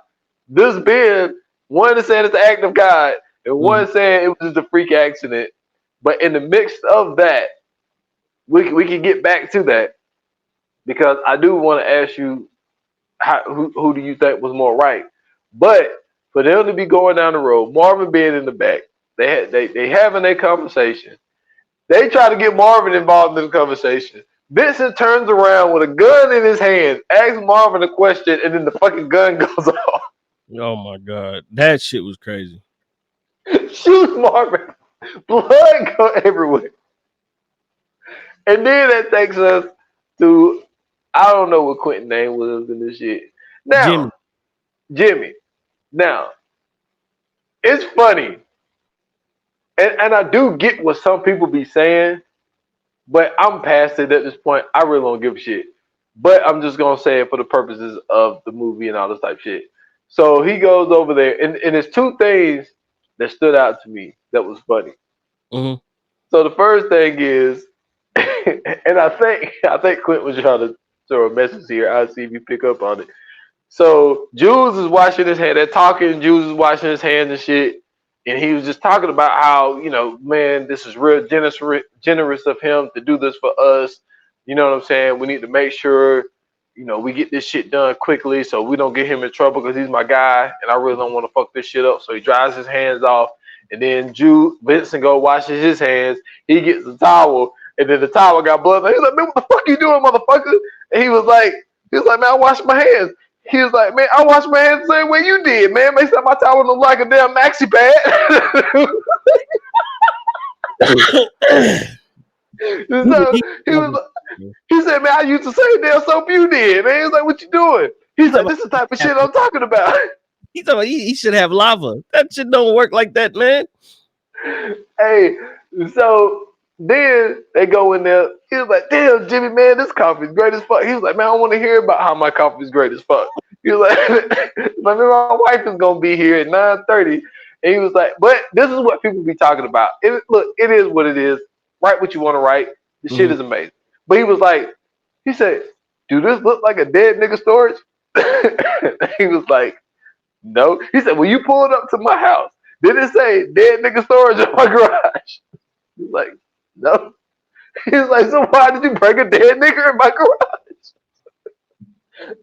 this being one is saying it's an act of God, and one saying it was just a freak accident. But in the midst of that, we can get back to that because I do want to ask you, who do you think was more right? But for them to be going down the road, Marvin being in the back, they having their conversation. They try to get Marvin involved in the conversation. Vincent turns around with a gun in his hand, asks Marvin a question, and then the fucking gun goes off. Oh my God. That shit was crazy. Shoot Marvin. Blood go everywhere. And then that takes us to, I don't know what Quentin's name was in this shit. Now, Jimmy. Now, it's funny. And I do get what some people be saying, but I'm past it at this point. I really don't give a shit. But I'm just going to say it for the purposes of the movie and all this type of shit. So he goes over there, and there's 2 things that stood out to me that was funny. Mm-hmm. So the first thing is, and I think Quentin was trying to throw a message here. I'll see if you pick up on it. So Jules is washing his hand. They're talking. Jules is washing his hands and shit. And he was just talking about how, man, this is real generous of him to do this for us. You know what I'm saying? We need to make sure, we get this shit done quickly so we don't get him in trouble because he's my guy and I really don't want to fuck this shit up. So he dries his hands off And then Vincent go washes his hands. He gets the towel, and then the towel got blood. He's like, man, what the fuck you doing, motherfucker? And he was like, man, I washed my hands. He was like, man, I washed my hands the same way you did, man. Makes my towel look like a damn maxi pad. So he said, man, I used the same damn soap you did, man. He was like, what you doing? He's like, this is the type of shit I'm talking about. He's talking about he should have lava. That shit don't work like that, man. Hey, so then they go in there. He was like, damn, Jimmy, man, this coffee is great as fuck. He was like, man, I want to hear about how my coffee is great as fuck. He was like, my wife is going to be here at 9:30. And he was like, but this is what people be talking about. Look, it is what it is. Write what you want to write. The shit is amazing. But he was like, he said, do this look like a dead nigga storage? He was like, no. He said, well, you pull it up to my house. Did it say dead nigga storage in my garage? He's like, no. He's like, so why did you bring a dead nigga in my garage?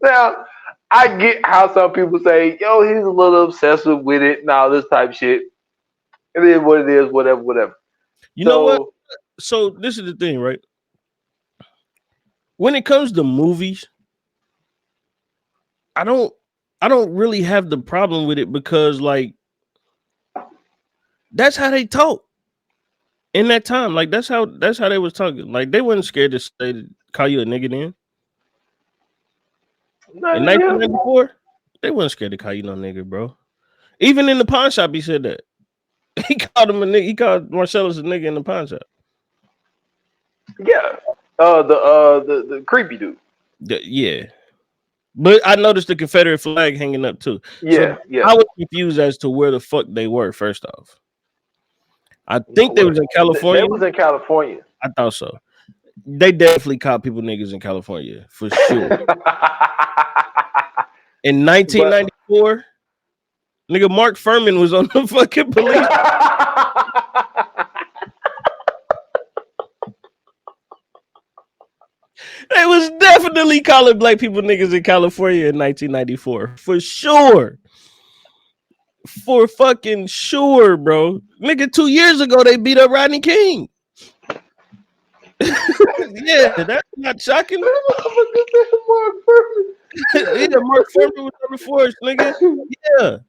Now, I get how some people say, yo, he's a little obsessive with it and all this type of shit. It is what it is, whatever. You know what? So this is the thing, right? When it comes to movies, I don't really have the problem with it because, like, that's how they talk in that time. Like, that's how they was talking. Like, they wasn't scared to call you a nigga then. In 1994, they wasn't scared to call you no nigga, bro. Even in the pawn shop, he said that. He called him a nigga. He called Marcellus a nigga in the pawn shop. Yeah. The creepy dude. Yeah. But I noticed the Confederate flag hanging up too. Yeah, so I was confused as to where the fuck they were, first off. I think they was in California. They was in California. I thought so. They definitely caught people niggas in California, for sure. In 1994, nigga, Mark Furman was on the fucking police. They was definitely calling black people niggas in California in 1994. For sure. For fucking sure, bro. Nigga, 2 years ago, they beat up Rodney King. Yeah, that's not shocking. Mark Furman. Yeah, Mark Furman was number 4, nigga. Yeah.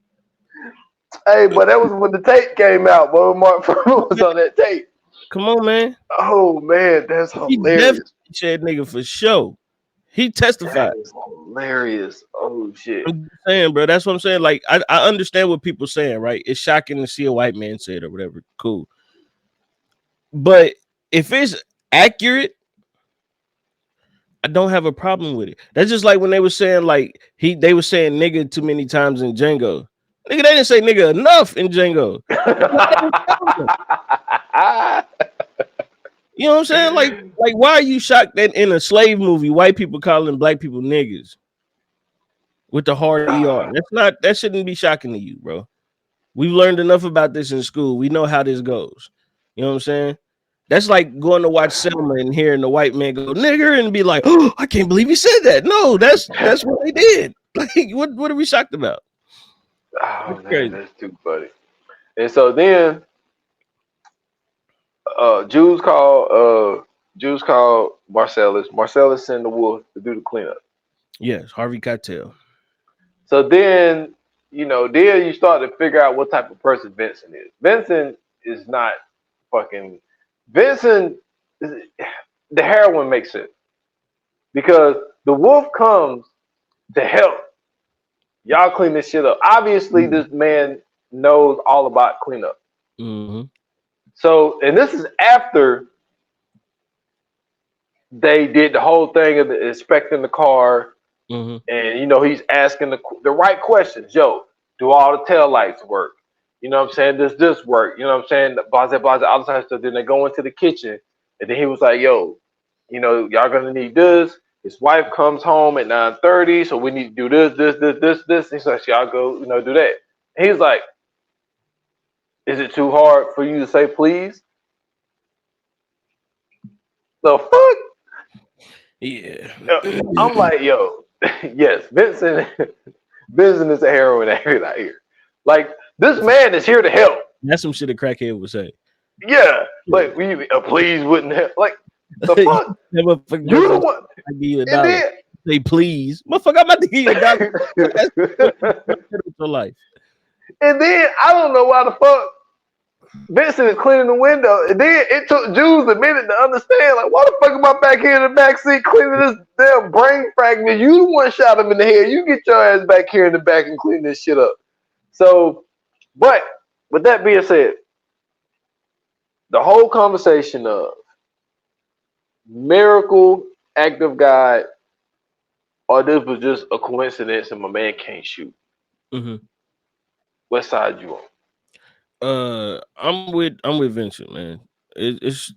Hey, but that was when the tape came out, boy. Mark Furman was on that tape. Come on, man. Oh, man, that's hilarious. He definitely said nigga for sure. He testified. That is hilarious. Oh, shit. I'm saying, bro, that's what I'm saying. Like, I understand what people saying, right? It's shocking to see a white man say it or whatever. Cool. But if it's accurate, I don't have a problem with it. That's just like when they were saying, like, they were saying nigga too many times in Django. Nigga, they didn't say nigga enough in Django. You know what I'm saying? Like, why are you shocked that in a slave movie, white people calling black people niggas with the hard ER? That shouldn't be shocking to you, bro. We've learned enough about this in school. We know how this goes. You know what I'm saying? That's like going to watch Selma and hearing the white man go nigger and be like, oh, I can't believe he said that. No, that's what they did. Like, what are we shocked about? Oh, man, that's too funny. And so then Jews called Marcellus. Marcellus sent the wolf to do the cleanup. Yes, Harvey Keitel. So then, then you start to figure out what type of person Vincent is. Vincent is not fucking Vincent. The heroine makes sense because the wolf comes to help y'all clean this shit up. Obviously, this man knows all about cleanup. Mm-hmm. So, and this is after they did the whole thing of inspecting the car, and he's asking the right questions. Yo, do all the tail lights work? You know what I'm saying? Does this work? You know what I'm saying? Blah, blah, blah, all the time stuff. Then they go into the kitchen, and then he was like, yo, y'all gonna need this. His wife comes home at 9:30, so we need to do this. He's like, y'all go, do that. And he's like, is it too hard for you to say please? The fuck? Yeah. I'm like, yo, yes, Vincent is a heroine out here. Like, this man is here to help. That's some shit a crackhead would say. Yeah, Yeah. like we please wouldn't have like the That fuck. motherfucker You goes the to one, I give you a and dollar. then Say please. Motherfucker, I'm about to give you a dollar. That's what you with your life. and then I don't know why the fuck Vincent is cleaning the window, and then it took Jews a minute to understand, like, why the fuck am I back here in the back seat cleaning this damn brain fragment? You the one shot him in the head. You get your ass back here in the back and clean this shit up. So, but with that being said, the whole conversation of miracle, act of God, or this was just a coincidence and my man can't shoot. Mm-hmm. What side you on? I'm with Vincent, man. It's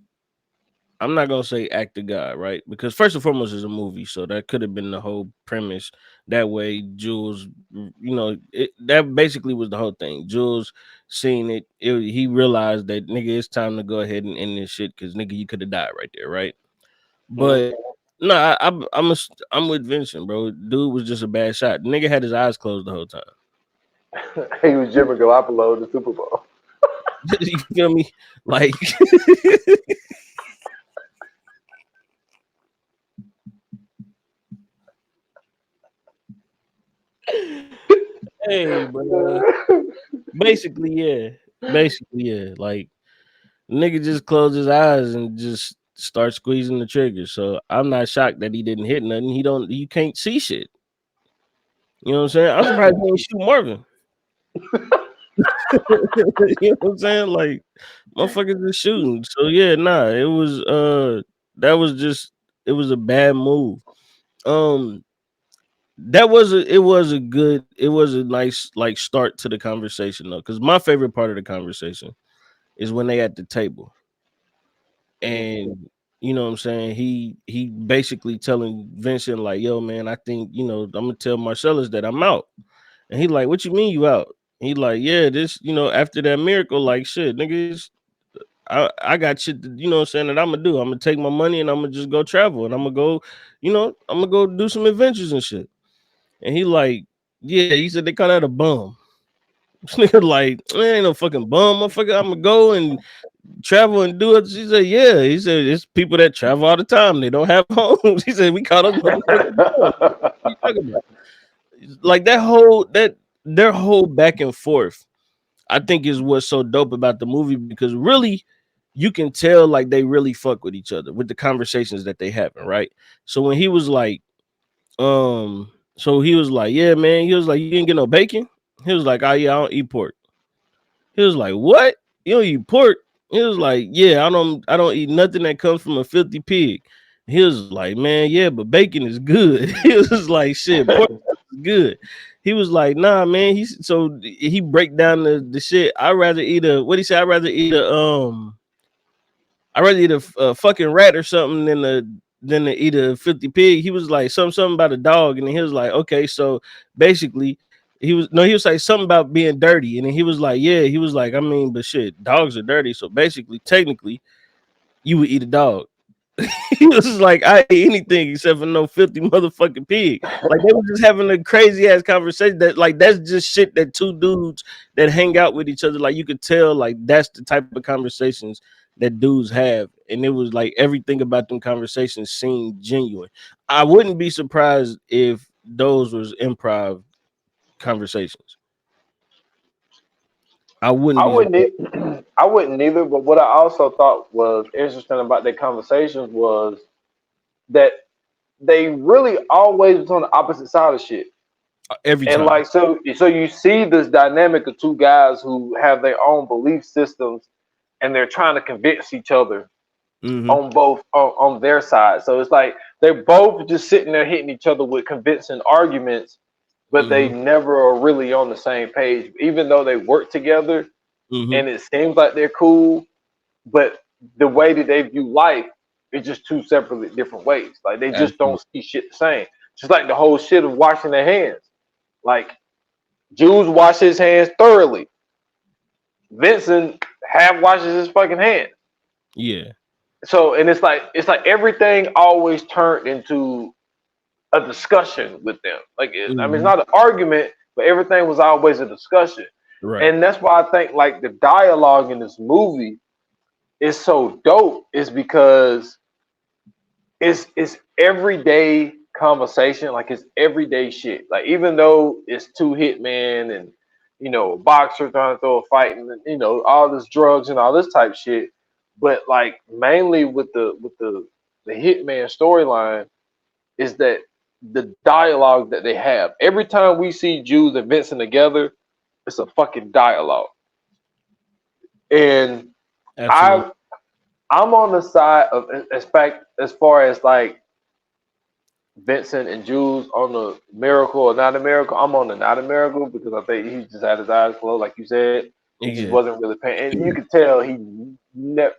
I'm not gonna say act of God, right? Because first and foremost, it's a movie, so that could have been the whole premise. That way, Jules, that basically was the whole thing. Jules seen it, he realized that nigga, it's time to go ahead and end this shit because nigga, you could have died right there, right? But no, I'm with Vincent, bro. Dude was just a bad shot. Nigga had his eyes closed the whole time. He was Jimmy Garoppolo in the Super Bowl. You feel me? Like, hey, bro. Basically, yeah. Basically, yeah. Like, nigga just closed his eyes and just start squeezing the trigger. So I'm not shocked that he didn't hit nothing. You can't see shit. You know what I'm saying? I'm surprised he didn't shoot Marvin. You know what I'm saying? Like, motherfuckers is shooting. So yeah, nah, that was just it was a bad move. Um it was a nice like start to the conversation though. Cause my favorite part of the conversation is when they at the table. And you know what I'm saying? He basically telling Vincent, like, yo, man, I think, I'm gonna tell Marcellus that I'm out. And he like, what you mean you out? He like, yeah, this, after that miracle, like shit, niggas, I got shit to, you know what I'm saying, that I'm gonna do. I'm gonna take my money and I'm gonna just go travel and I'm gonna go, I'm gonna go do some adventures and shit. And he like, yeah, he said they call that a bum. Nigga like, ain't no fucking bum, motherfucker. I'm gonna go and travel and do it. She said, yeah. He said, it's people that travel all the time. They don't have homes. He said, we call those motherfuckers bums. What you talking about? Like their whole back and forth, I think is what's so dope about the movie because really you can tell like they really fuck with each other with the conversations that they having, right? So when he was like, yeah, man, he was like, you didn't get no bacon? He was like, oh yeah, I don't eat pork. He was like, what? You don't eat pork? He was like, yeah, I don't eat nothing that comes from a filthy pig. He was like, man, yeah, but bacon is good. He was like, shit, pork is good. He was like, nah, man. He break down the shit. I'd rather eat a what he said. I'd rather eat a fucking rat or something than to eat a filthy pig. He was like something about a dog, and then he was like, okay, so basically he was like something about being dirty, and then he was like, yeah, he was like, I mean, but shit, dogs are dirty, so basically, technically, you would eat a dog. He was just like, I eat anything except for no filthy motherfucking pig. Like they were just having a crazy ass conversation that like that's just shit that two dudes that hang out with each other, like you could tell like that's the type of conversations that dudes have. And it was like everything about them conversations seemed genuine. I wouldn't be surprised if those was improv conversations. I wouldn't I be wouldn't. surprised. I wouldn't either. But what I also thought was interesting about their conversations was that they really always was on the opposite side of shit. Every And time. like so you see this dynamic of two guys who have their own belief systems and they're trying to convince each other Mm-hmm. on both on their side. So it's like they're both just sitting there hitting each other with convincing arguments, but they Mm-hmm. never are really on the same page, even though they work together Mm-hmm. and it seems like they're cool, but the way that they view life is just two separately different ways. Like they just Absolutely. don't see shit the same. Just like the whole shit of washing their hands. Like Jews wash his hands thoroughly. Vincent half washes his fucking hands. Yeah. So and it's like everything always turned into a discussion with them. Like I mean, it's Mm-hmm. not an argument, but everything was always a discussion. Right. And that's why I think like the dialogue in this movie is so dope. Is because it's everyday conversation, like it's everyday shit. Like even though it's two hitmen and a boxer trying to throw a fight and all this drugs and all this type shit, but like mainly with the hitman storyline is that the dialogue that they have. Every time we see Jews and Vincent together, it's a fucking dialogue. And Absolutely. I I'm on the side of as far as like Vincent and Jules on the miracle or not a miracle. I'm on the not a miracle because I think he just had his eyes closed, like you said. He just Yeah. wasn't really paying, and you could tell he never.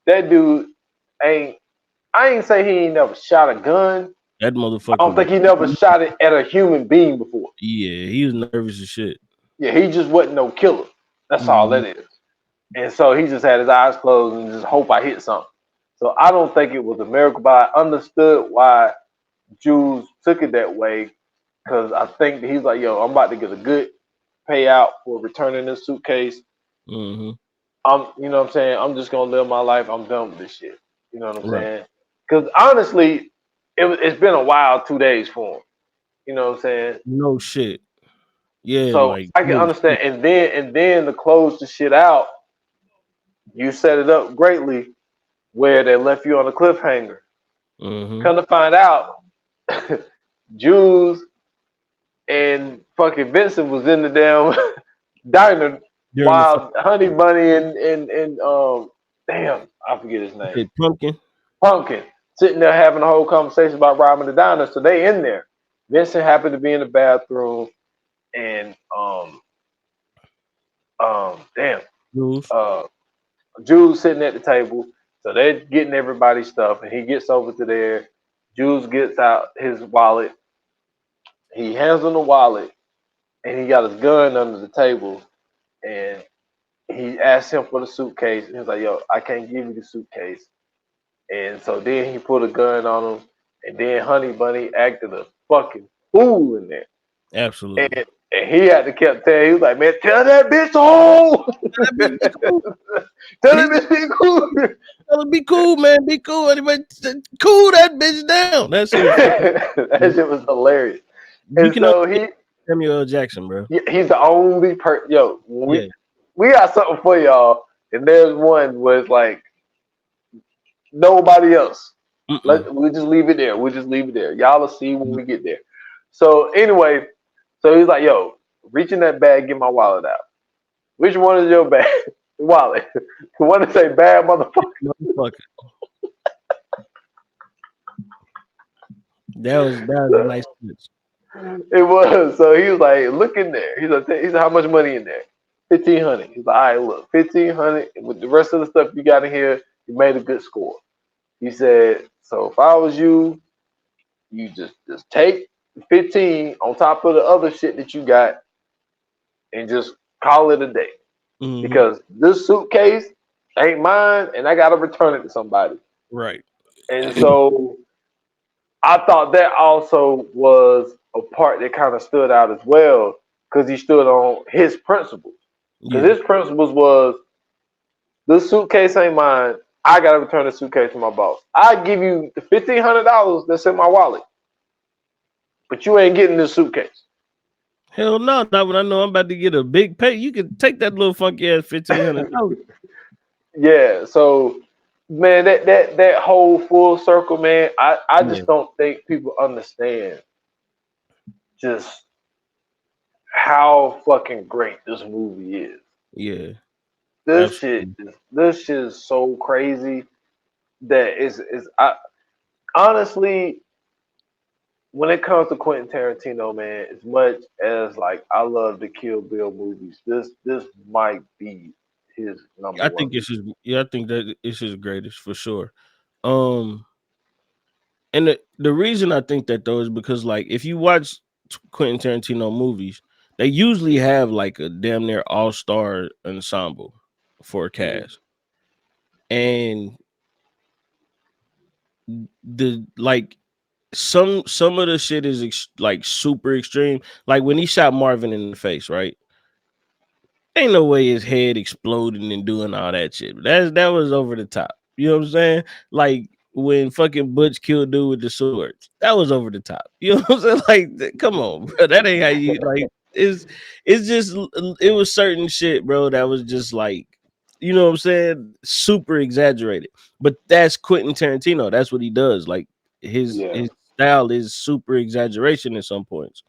That dude ain't. I ain't say he ain't never shot a gun. That I motherfucker don't think was. he never shot it at a human being before. Yeah, he was nervous as shit. Yeah, he just wasn't no killer. That's all Mhm. that is. And so he just had his eyes closed and just hope I hit something. So I don't think it was a miracle, but I understood why Jules took it that way because I think that he's like, yo, I'm about to get a good payout for returning this suitcase. Mhm. You know what I'm saying? I'm just gonna live my life. I'm done with this shit. You know what I'm Right. saying? Because honestly, it's been a wild 2 days for him. You know what I'm saying? No shit. Yeah, So like I can no understand. shit. And then to close the shit out, you set it up greatly where they left you on a cliffhanger. Mhm. Come to find out, Jules and fucking Vincent was in the damn diner During the while Honey Bunny and damn, I forget his name, pumpkin. Pumpkin, sitting there having a whole conversation about robbing the diner. So they in there. Vincent happened to be in the bathroom, and damn, Jules. uh, Jules sitting at the table. So they're getting everybody's stuff, and he gets over to there. Jules gets out his wallet. He hands him the wallet, and he got his gun under the table. And he asked him for the suitcase. He was like, "Yo, I can't give you the suitcase." And so then he put a gun on him, and then Honey Bunny acted a fucking fool in there. Absolutely. And he had to kept telling. He was like, "Man, tell that bitch to hold. That bitch be cool. Tell that He's bitch be cool." Tell him, be cool, man. Be cool. Anybody, cool that bitch down. That shit was fucking. That shit was hilarious. You And can only so get Samuel L. Jackson, bro. he's the only person. Yo, Yeah. we got something for y'all, and there's one where it's like nobody else. Mm-mm. We'll just leave it there. We'll just leave it there. Y'all will see when we get there. So anyway, so he's like, "Yo, reach in that bag, get my wallet out. Which one is your bag? Wallet? The one that say bad motherfucker." Motherfucker. That was a nice switch. It was. So he was like, "Look in there." He said, "How much money in there?" 1,500. He's like, "All right, look, 1,500 with the rest of the stuff you got in here. You made a good score." He said, "So if I was you, you just take 15 on top of the other shit that you got and just call it a day Mm-hmm. because this suitcase ain't mine and I gotta return it to somebody." Right. And so I thought that also was a part that kind of stood out as well because he stood on his principles. Because Yeah. his principles was this suitcase ain't mine. I gotta return the suitcase to my boss. I give you the $1,500 that's in my wallet, but you ain't getting this suitcase. Hell no, not when I know I'm about to get a big pay. You can take that little funky ass $1,500. Yeah, so man, that whole full circle, man, I Yeah. just don't think people understand just how fucking great this movie is. Yeah. This shit Absolutely. this shit is so crazy that is I honestly when it comes to Quentin Tarantino, man, as much as like I love the Kill Bill movies, this might be his number I one think movie. it's his. Yeah, I think that it's his greatest for sure. Um, and the reason I think that though is because like if you watch Quentin Tarantino movies, they usually have like a damn near all star ensemble for a Mm-hmm. cast, and the like some of the shit is like super extreme. Like when he shot Marvin in the face, right? Ain't no way his head exploding and doing all that shit. That was over the top. You know what I'm saying? Like when fucking Butch killed dude with the swords. That was over the top. You know what I'm saying? Like, come on, bro. That ain't how you like. It's just it was certain shit, bro. That was just like, you know what I'm saying? Super exaggerated. But that's Quentin Tarantino. That's what he does. Like Yeah. his style is super exaggeration at some points.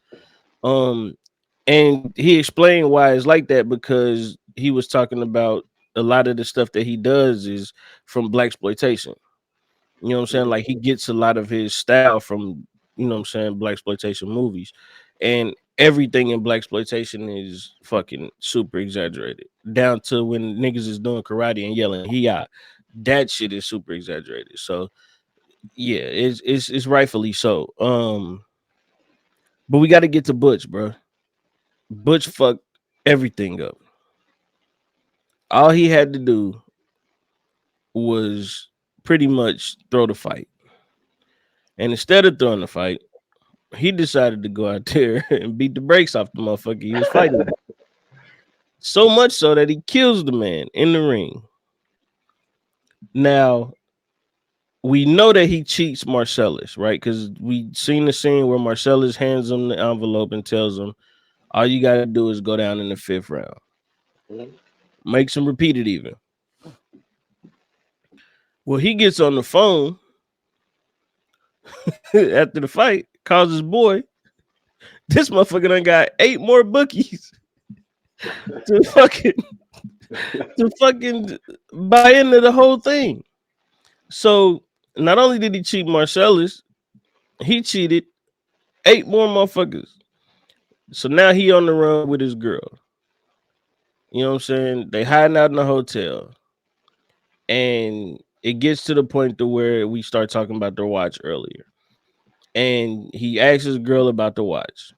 Um, and he explained why it's like that because he was talking about a lot of the stuff that he does is from black exploitation. You know what I'm saying? Mhm. Like he gets a lot of his style from, you know what I'm saying, black exploitation movies. And everything in black exploitation is fucking super exaggerated. Down to when niggas is doing karate and yelling "Hiya." That shit is super exaggerated. So yeah, it's rightfully so. But we got to get to Butch, bro. Butch fucked everything up. All he had to do was pretty much throw the fight. And instead of throwing the fight, he decided to go out there and beat the brakes off the motherfucker he was fighting. So much so that he kills the man in the ring. Now, we know that he cheats Marcellus, right? Because we seen the scene where Marcellus hands him the envelope and tells him, all you got to do is go down in the 5th round. Mhm. Makes him repeat it even. Well, he gets on the phone after the fight, calls his boy. This motherfucker done got 8 more bookies to fucking buy into the whole thing. So not only did he cheat Marcellus, he cheated 8 more motherfuckers. So now he on the run with his girl. You know what I'm saying? They hiding out in the hotel. And it gets to the point to where we start talking about their watch earlier. And he asks his girl about the watch.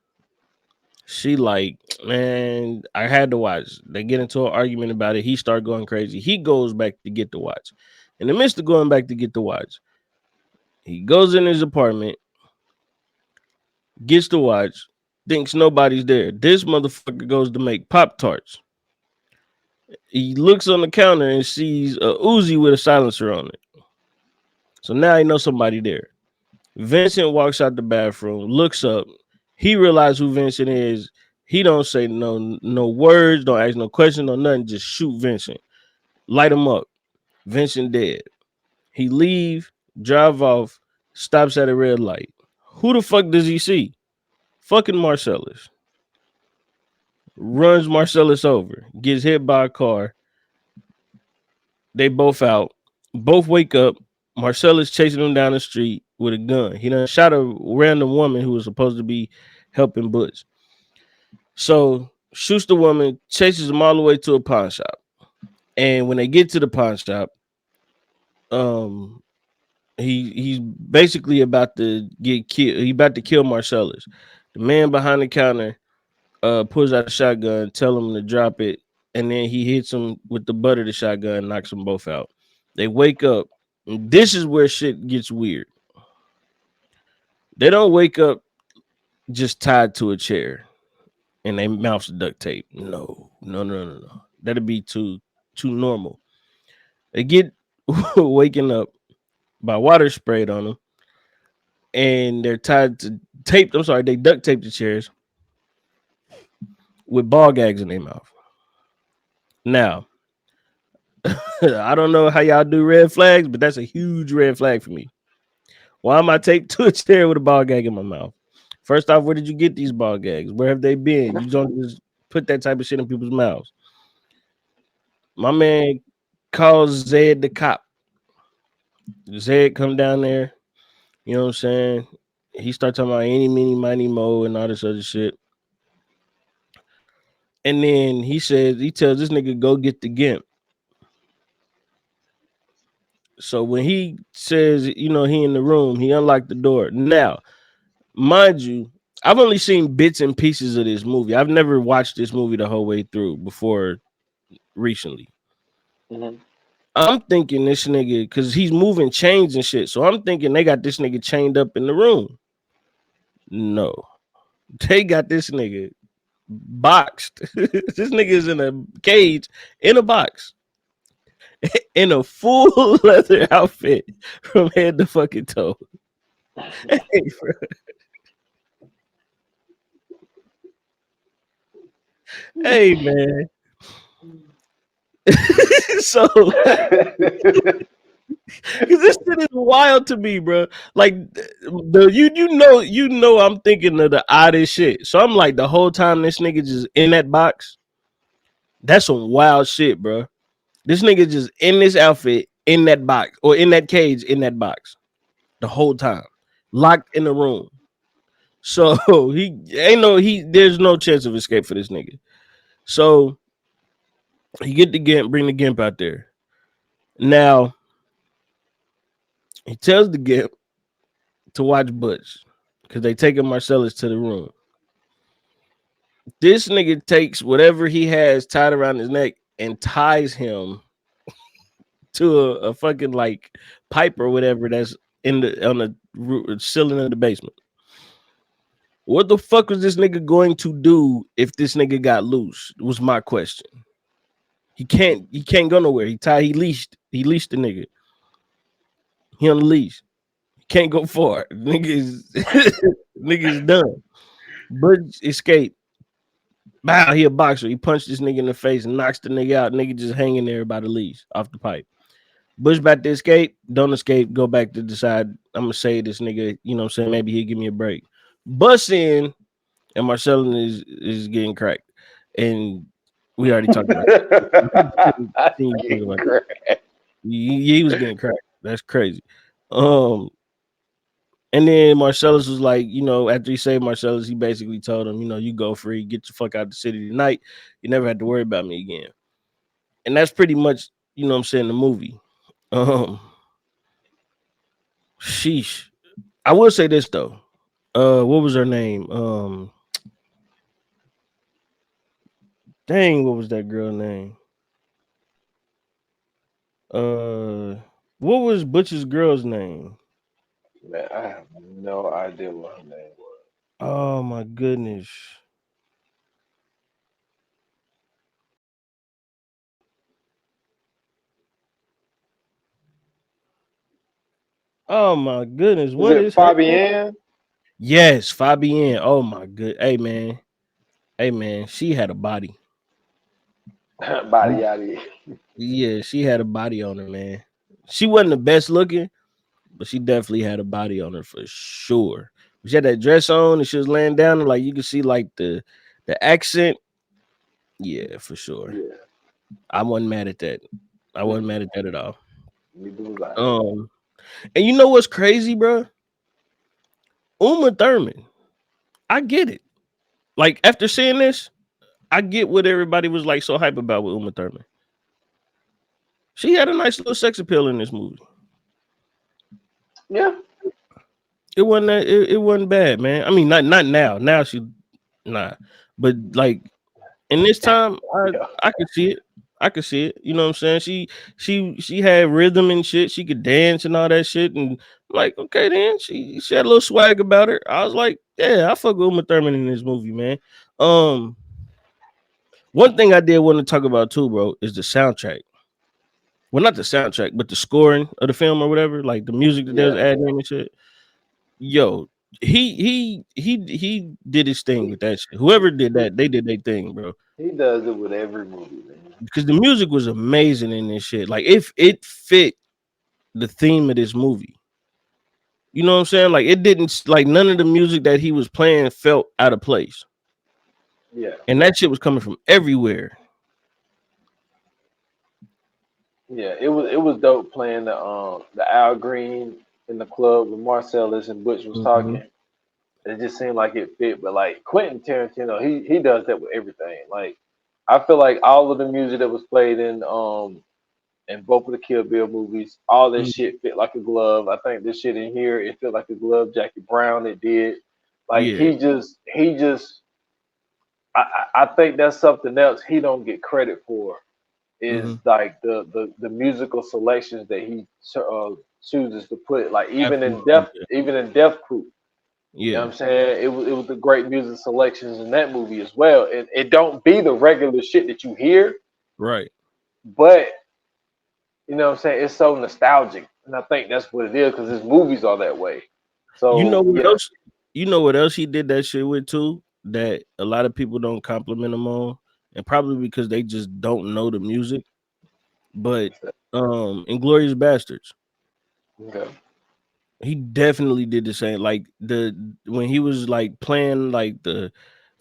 She like, man, I had to watch. They get into an argument about it. He start going crazy. He goes back to get the watch. In the midst of going back to get the watch, he goes in his apartment, gets the watch, thinks nobody's there. This motherfucker goes to make Pop Tarts. He looks on the counter and sees a Uzi with a silencer on it. So now he knows somebody there. Vincent walks out the bathroom, looks up. He realizes who Vincent is. He don't say no words, don't ask no question, no nothing. Just shoot Vincent. Light him up. Vincent dead. He leave, drive off, stops at a red light. Who the fuck does he see? Fucking Marcellus. Runs Marcellus over. Gets hit by a car. They both out. Both wake up. Marcellus chasing them down the street with a gun. He done shot a random woman who was supposed to be helping Butch. So shoots the woman, chases him all the way to a pawn shop. And when they get to the pawn shop, um, he's basically about to get killed. He about to kill Marcellus. The man behind the counter pulls out a shotgun, tell him to drop it, and then he hits him with the butt of the shotgun, knocks them both out. They wake up. And this is where shit gets weird. They don't wake up just tied to a chair and they mouths duct tape. No. That'd be too normal. They get waking up by water sprayed on them, and they're tied to taped. I'm sorry, they duct taped the chairs with ball gags in their mouth. Now, I don't know how y'all do red flags, but that's a huge red flag for me. Why am I taped to a chair with a ball gag in my mouth? First off, where did you get these ball gags? Where have they been? You don't just put that type of shit in people's mouths. My man calls Zed the cop. Zed come down there. You know what I'm saying? He start talking about any, mini, miny, mo, and all this other shit. And then he tells this nigga go get the gimp. So when he says, he in the room, he unlocked the door. Now, mind you, I've only seen bits and pieces of this movie. I've never watched this movie the whole way through before recently. Mhm. I'm thinking this nigga, because he's moving chains and shit. So I'm thinking they got this nigga chained up in the room. No. They got this nigga boxed. This nigga is in a cage in a box in a full leather outfit from head to fucking toe. Hey, hey man. So, because this shit is wild to me, bro. Like you know I'm thinking of the oddest shit. So I'm like the whole time this nigga just in that box. That's some wild shit, bro. This nigga just in this outfit in that box or in that cage in that box the whole time, locked in the room. So he ain't no he. There's no chance of escape for this nigga. So he get the Gimp, bring the Gimp out there. Now he tells the Gimp to watch Butch because they taking Marcellus to the room. This nigga takes whatever he has tied around his neck and ties him to a fucking like pipe or whatever that's in the on the ceiling of the basement. What the fuck was this nigga going to do if this nigga got loose? Was my question. He can't go nowhere. He leashed the nigga. He on the leash. He can't go far. Nigga is nigga is done. Butch escaped. Wow, he a boxer. He punched this nigga in the face and knocks the nigga out. Nigga just hanging there by the leash off the pipe. Bush about to escape. Don't escape. Go back to decide. I'm gonna say this nigga. You know what I'm saying? Maybe he'll give me a break. Bust in and Marcellin is getting cracked. And we already talked about it. Getting cracked. He was getting cracked. That's crazy. Um, and then Marcellus was like, after he saved Marcellus, he basically told him, you go free, get the fuck out the city tonight. You never have to worry about me again. And that's pretty much, what I'm saying, the movie. Um, sheesh. I will say this though. What was her name? Dang, what was that girl name? Uh, what was Butch's girl's name? Man, I have no idea what her name was. Oh my goodness. Oh my goodness. Is What it is her name? Fabienne? Yes, Fabienne. Oh my good. Hey man. Hey man. She had a body. Body yaddy. Yeah, she had a body on her, man. She wasn't the best looking, but she definitely had a body on her for sure. She had that dress on and she was laying down and like you could see like the accent. Yeah, for sure. Yeah, I wasn't mad at that. I wasn't mad at that at all. neither was I. Um, and you know what's crazy, bro? Uma Thurman. I get it. Like after seeing this, I get what everybody was like so hype about with Uma Thurman. She had a nice little sex appeal in this movie. Yeah. It wasn't that, it wasn't bad, man. I mean, not now. Now she nah. But like in this time, Yeah. I could see it. I could see it. You know what I'm saying? She had rhythm and shit. She could dance and all that shit. And like, okay, then she had a little swag about her. I was like, yeah, I fuck with Uma Thurman in this movie, man. One thing I did want to talk about too, bro, is the soundtrack. Well, not the soundtrack, but the scoring of the film or whatever, like the music that they was Yeah. adding in and shit. Yo, he did his thing with that shit. Whoever did that, they did their thing, bro. He does it with every movie, man. Because the music was amazing in this shit. Like if it fit the theme of this movie. You know what I'm saying? Like it didn't like none of the music that he was playing felt out of place. Yeah. And that shit was coming from everywhere. Yeah. It was dope playing the Al Green in the club when Marcellus and Butch was Mm-hmm. talking. It just seemed like it fit, but like Quentin Tarantino, he does that with everything. Like I feel like all of the music that was played in both of the Kill Bill movies, all this shit fit like a glove. I think this shit in here, it fit like a glove. Jackie Brown, it did. Like Yeah. he just I think that's something else he don't get credit for is Mm-hmm. like the musical selections that he chooses to put. Like Absolutely. even in Death Proof, You know Yeah, what I'm saying? It was the great music selections in that movie as well. It don't be the regular shit that you hear, right. but you know what I'm saying? It's so nostalgic, and I think that's what it is because his movies are that way. You know So what yeah, else? You know what else he did that shit with too? That a lot of people don't compliment him on, and probably because they just don't know the music. But Inglorious Bastards, okay. he definitely did the same. Like the when he was like playing like the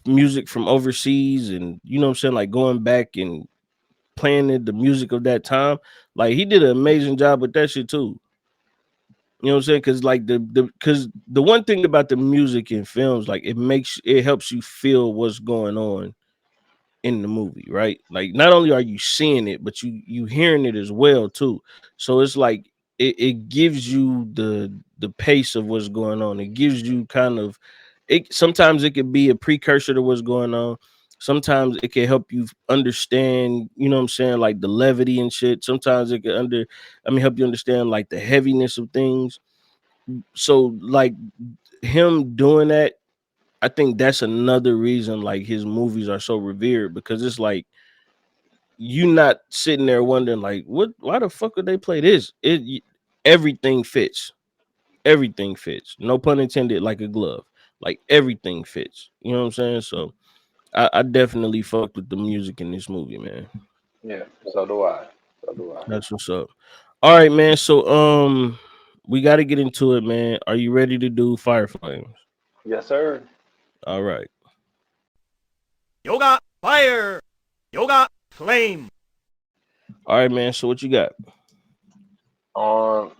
music from overseas, and you know what I'm saying, like going back and playing the music of that time. Like he did an amazing job with that shit too. You know what I'm saying? Because like the one thing about the music in films, like it helps you feel what's going on in the movie, right? Like not only are you seeing it, but you hearing it as well too. So it's like it gives you the pace of what's going on. It gives you kind of it sometimes it could be a precursor to what's going on. Sometimes it can help you understand, you know what I'm saying, like the levity and shit. Sometimes it can help you understand like the heaviness of things. So like him doing that, I think that's another reason like his movies are so revered because it's like you not sitting there wondering like what why the fuck would they play this? Everything fits. Everything fits. No pun intended, like a glove. Like everything fits. You know what I'm saying? So I definitely fucked with the music in this movie, man. Yeah, so do I. So do I. That's what's up. All right, man. So we got to get into it, man. Are you ready to do Fire Flames? Yes, sir. All right. Yoga fire. Yoga flame. All right, man. So what you got?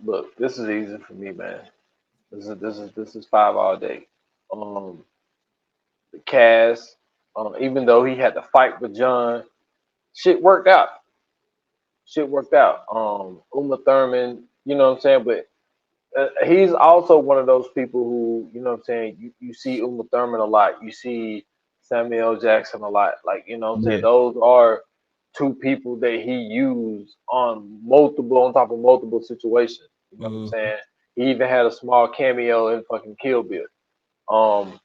Look, this is easy for me, man. This is five all day. Um, the cast, even though he had to fight with John, shit worked out. Shit worked out. Uma Thurman, you know what I'm saying, but he's also one of those people who, you know what I'm saying, you see Uma Thurman a lot. You see Samuel L. Jackson a lot. Like, you know what I'm saying? Yeah. Those are two people that he used on top of multiple situations. You know what I'm Mhm. saying? He even had a small cameo in fucking Kill Bill. Um,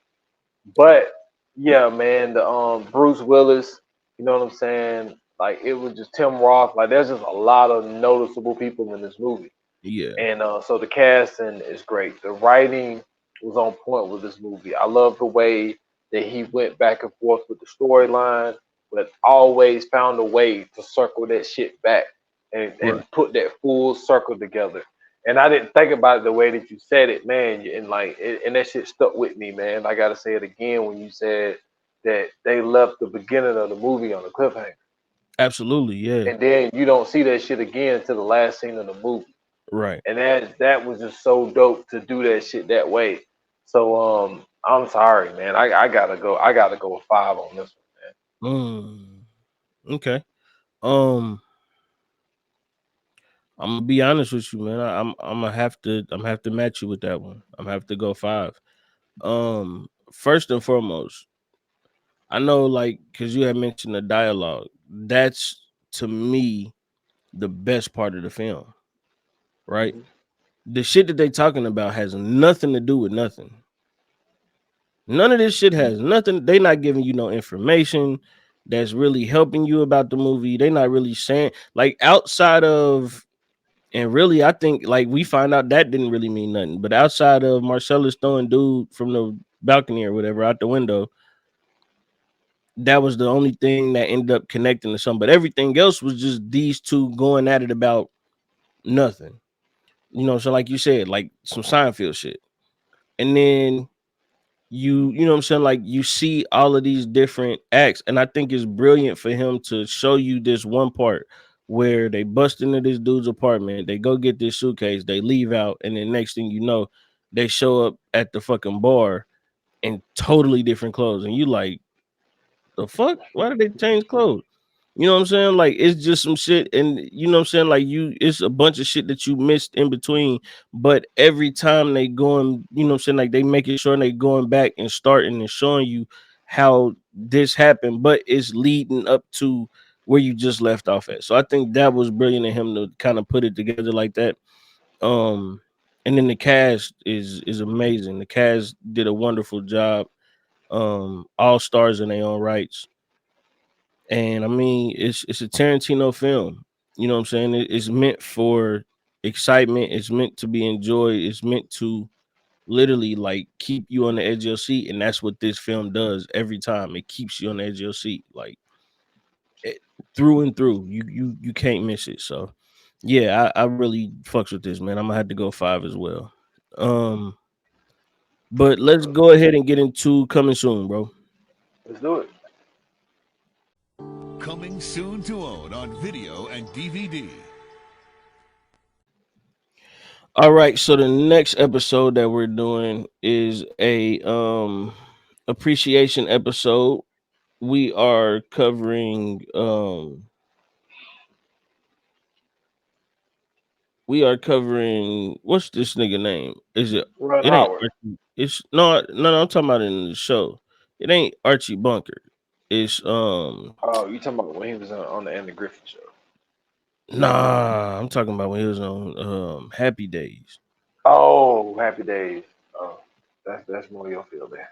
but yeah, man, the Bruce Willis, you know what I'm saying? Like it was just Tim Roth. Like there's just a lot of noticeable people in this movie. Yeah. And so the casting is great. The writing was on point with this movie. I love the way that he went back and forth with the storyline, but always found a way to circle that shit back Right. and put that full circle together. And I didn't think about it the way that you said it, man. And and that shit stuck with me, man. I gotta say it again when you said that they left the beginning of the movie on a cliffhanger, Absolutely. Yeah. and then you don't see that shit again until the last scene of the movie. Right. And that was just so dope to do that shit that way. So I'm sorry, man. I gotta go. I gotta go with five on this Mm. Okay. Um, I'm gonna be honest with you, man. I'm gonna have to match you with that one. I'm gonna have to go five. First and foremost, I know like because you had mentioned the dialogue. That's to me the best part of the film, right? man. The shit that they talking about has nothing to do with nothing. None of this shit has nothing. They not giving you no information that's really helping you about the movie. They not really saying like outside of and really I think like we find out that didn't really mean nothing. But outside of Marcellus throwing dude from the balcony or whatever out the window, that was the only thing that ended up connecting to something. But everything else was just these two going at it about nothing. You know, so like you said, like some Seinfeld shit. And then you know what I'm saying, like you see all of these different acts, and I think it's brilliant for him to show you this one part where they bust into this dude's apartment, they go get this suitcase, they leave out, and then next thing you know, they show up at the fucking bar in totally different clothes, and you like, the fuck? Why did they change clothes? You know what I'm saying? Like it's just some shit, and you know what I'm saying. Like it's a bunch of shit that you missed in between. But every time they going, you know what I'm saying. Like they making sure they going back and starting and showing you how this happened, but it's leading up to where you just left off at. So I think that was brilliant of him to kind of put it together like that. Um, and then the cast is amazing. The cast did a wonderful job. All stars in their own rights. And I mean, it's a Tarantino film. You know what I'm saying? It's meant for excitement. It's meant to be enjoyed. It's meant to literally like keep you on the edge of your seat, and that's what this film does every time. It keeps you on the edge of your seat, like it, through and through. You can't miss it. So yeah, I really fucks with this, man. I'm gonna have to go 5 as well. Um, but let's go ahead and get into coming soon, bro. Let's do it. Coming soon to own on video and DVD. All right, so the next episode that we're doing is a appreciation episode. We are covering what's this nigga name? Is it Ron it ain't Howard. Archie. It's no, I'm talking about in the show. It ain't Archie Bunker. It's Oh, you talking about when he was on the Andy Griffith show? nah, I'm talking about when he was on Happy Days. Oh, Happy Days. Oh, that's more your field there.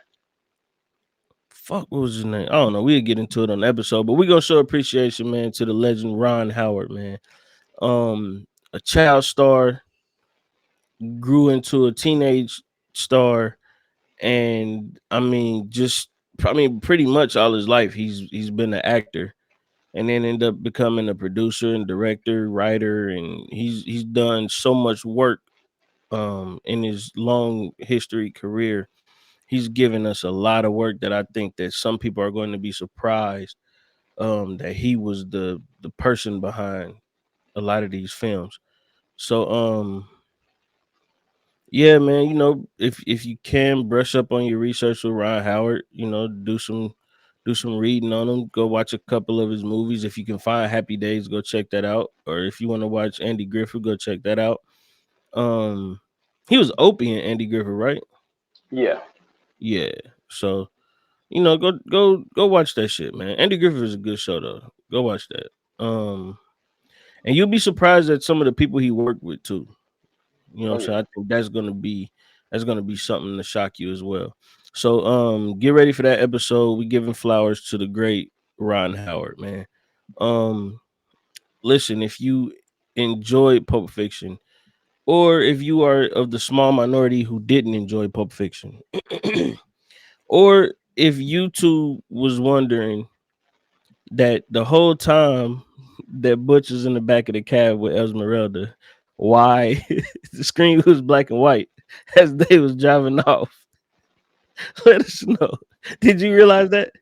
Fuck, what was his name? I don't know. We'll get into it on the episode, but we're gonna show appreciation, man, to the legend Ron Howard, man. A child star, grew into a teenage star, and pretty much all his life he's been an actor, and then ended up becoming a producer and director, writer, and he's done so much work in his long history career. He's given us a lot of work that I think that some people are going to be surprised that he was the person behind a lot of these films. So yeah, man, if you can brush up on your research with Ron Howard, do some reading on him. Go watch a couple of his movies. If you can find Happy Days, go check that out. Or if you want to watch Andy Griffith, go check that out. Um he was Opie in Andy Griffith, right? Yeah. Yeah. So, go watch that shit, man. Andy Griffith is a good show though. Go watch that. And you'll be surprised at some of the people he worked with too. You know Oh what I'm saying? yeah. I think that's gonna be something to shock you as well. So get ready for that episode. We giving flowers to the great Ron Howard, man. Um Listen, if you enjoyed Pulp Fiction, or if you are of the small minority who didn't enjoy Pulp Fiction, or if you too was wondering that the whole time that Butch was in the back of the cab with Esmeralda, why the screen was black and white as they was driving off. Let us know. Did you realize that?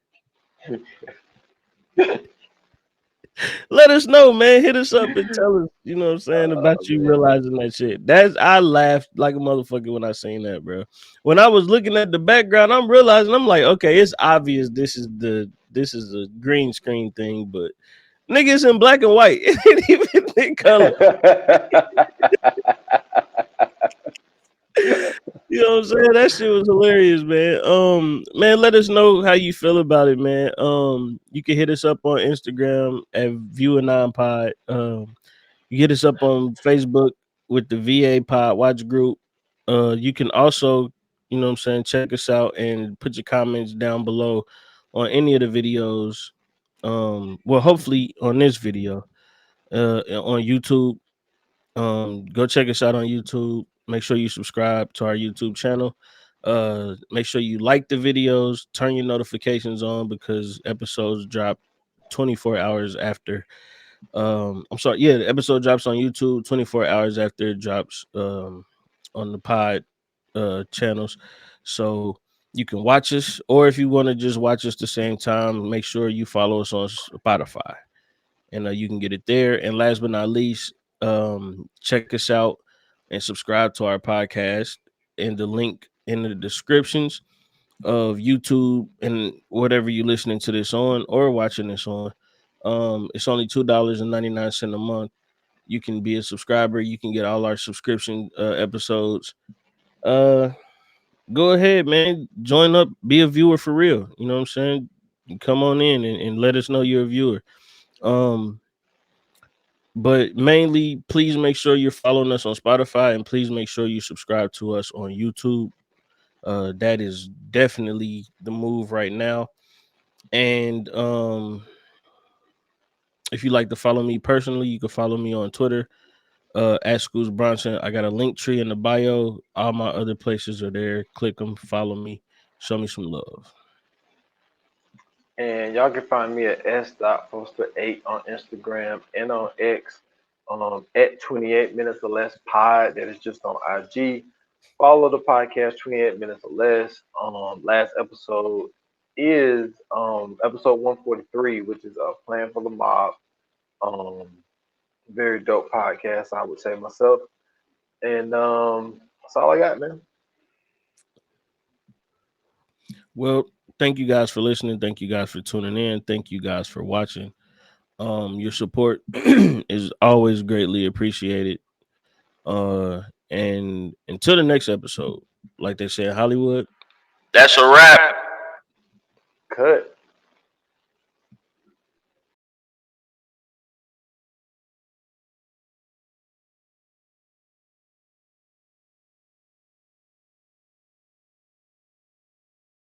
Let us know, man. Hit us up and tell us, you know what I'm saying, about you Man. realizing that shit. I laughed like a motherfucker when I seen that, bro. When I was looking at the background, I'm realizing I'm like, okay, it's obvious this is a green screen thing, but niggas in black and white. It ain't even in color. You know what I'm saying? That shit was hilarious, man. Man, let us know how you feel about it, man. You can hit us up on Instagram at View and Nine Pod. You hit us up on Facebook with the VA Pod Watch Group. You can also, you know what I'm saying, check us out and put your comments down below on any of the videos. Well, hopefully on this video, on YouTube. Go check us out on YouTube. Make sure you subscribe to our YouTube channel. Make sure you like the videos, turn your notifications on because episodes drop 24 hours after. I'm sorry, yeah, the episode drops on YouTube 24 hours after it drops on the pod channels. So you can watch us, or if you want to just watch us the same time, make sure you follow us on Spotify, and you can get it there. And last but not least, check us out and subscribe to our podcast in the link in the descriptions of YouTube and whatever you're listening to this on or watching this on. It's only $2.99 a month. You can be a subscriber. You can get all our subscription episodes. Uh, Go ahead, man. Join up. Be a viewer for real. You know what I'm saying? Come on in and let us know you're a viewer. Um, But mainly, please make sure you're following us on Spotify, and please make sure you subscribe to us on YouTube. That is definitely the move right now. And if you like to follow me personally, you can follow me on Twitter at Schools Bronson. I got a link tree in the bio. All my other places are there. Click them, follow me, show me some love. And y'all can find me at s.poster8 on Instagram and on X at 28 minutes or less pod. That is just on IG. Follow the podcast 28 minutes or less. Last episode is episode 143, which is a plan for the mob. Um, very dope podcast, I would say myself. And that's all I got, man. Well, thank you guys for listening. Thank you guys for tuning in. Thank you guys for watching. Your support is always greatly appreciated. And until the next episode, like they say in Hollywood, that's a wrap. Cut.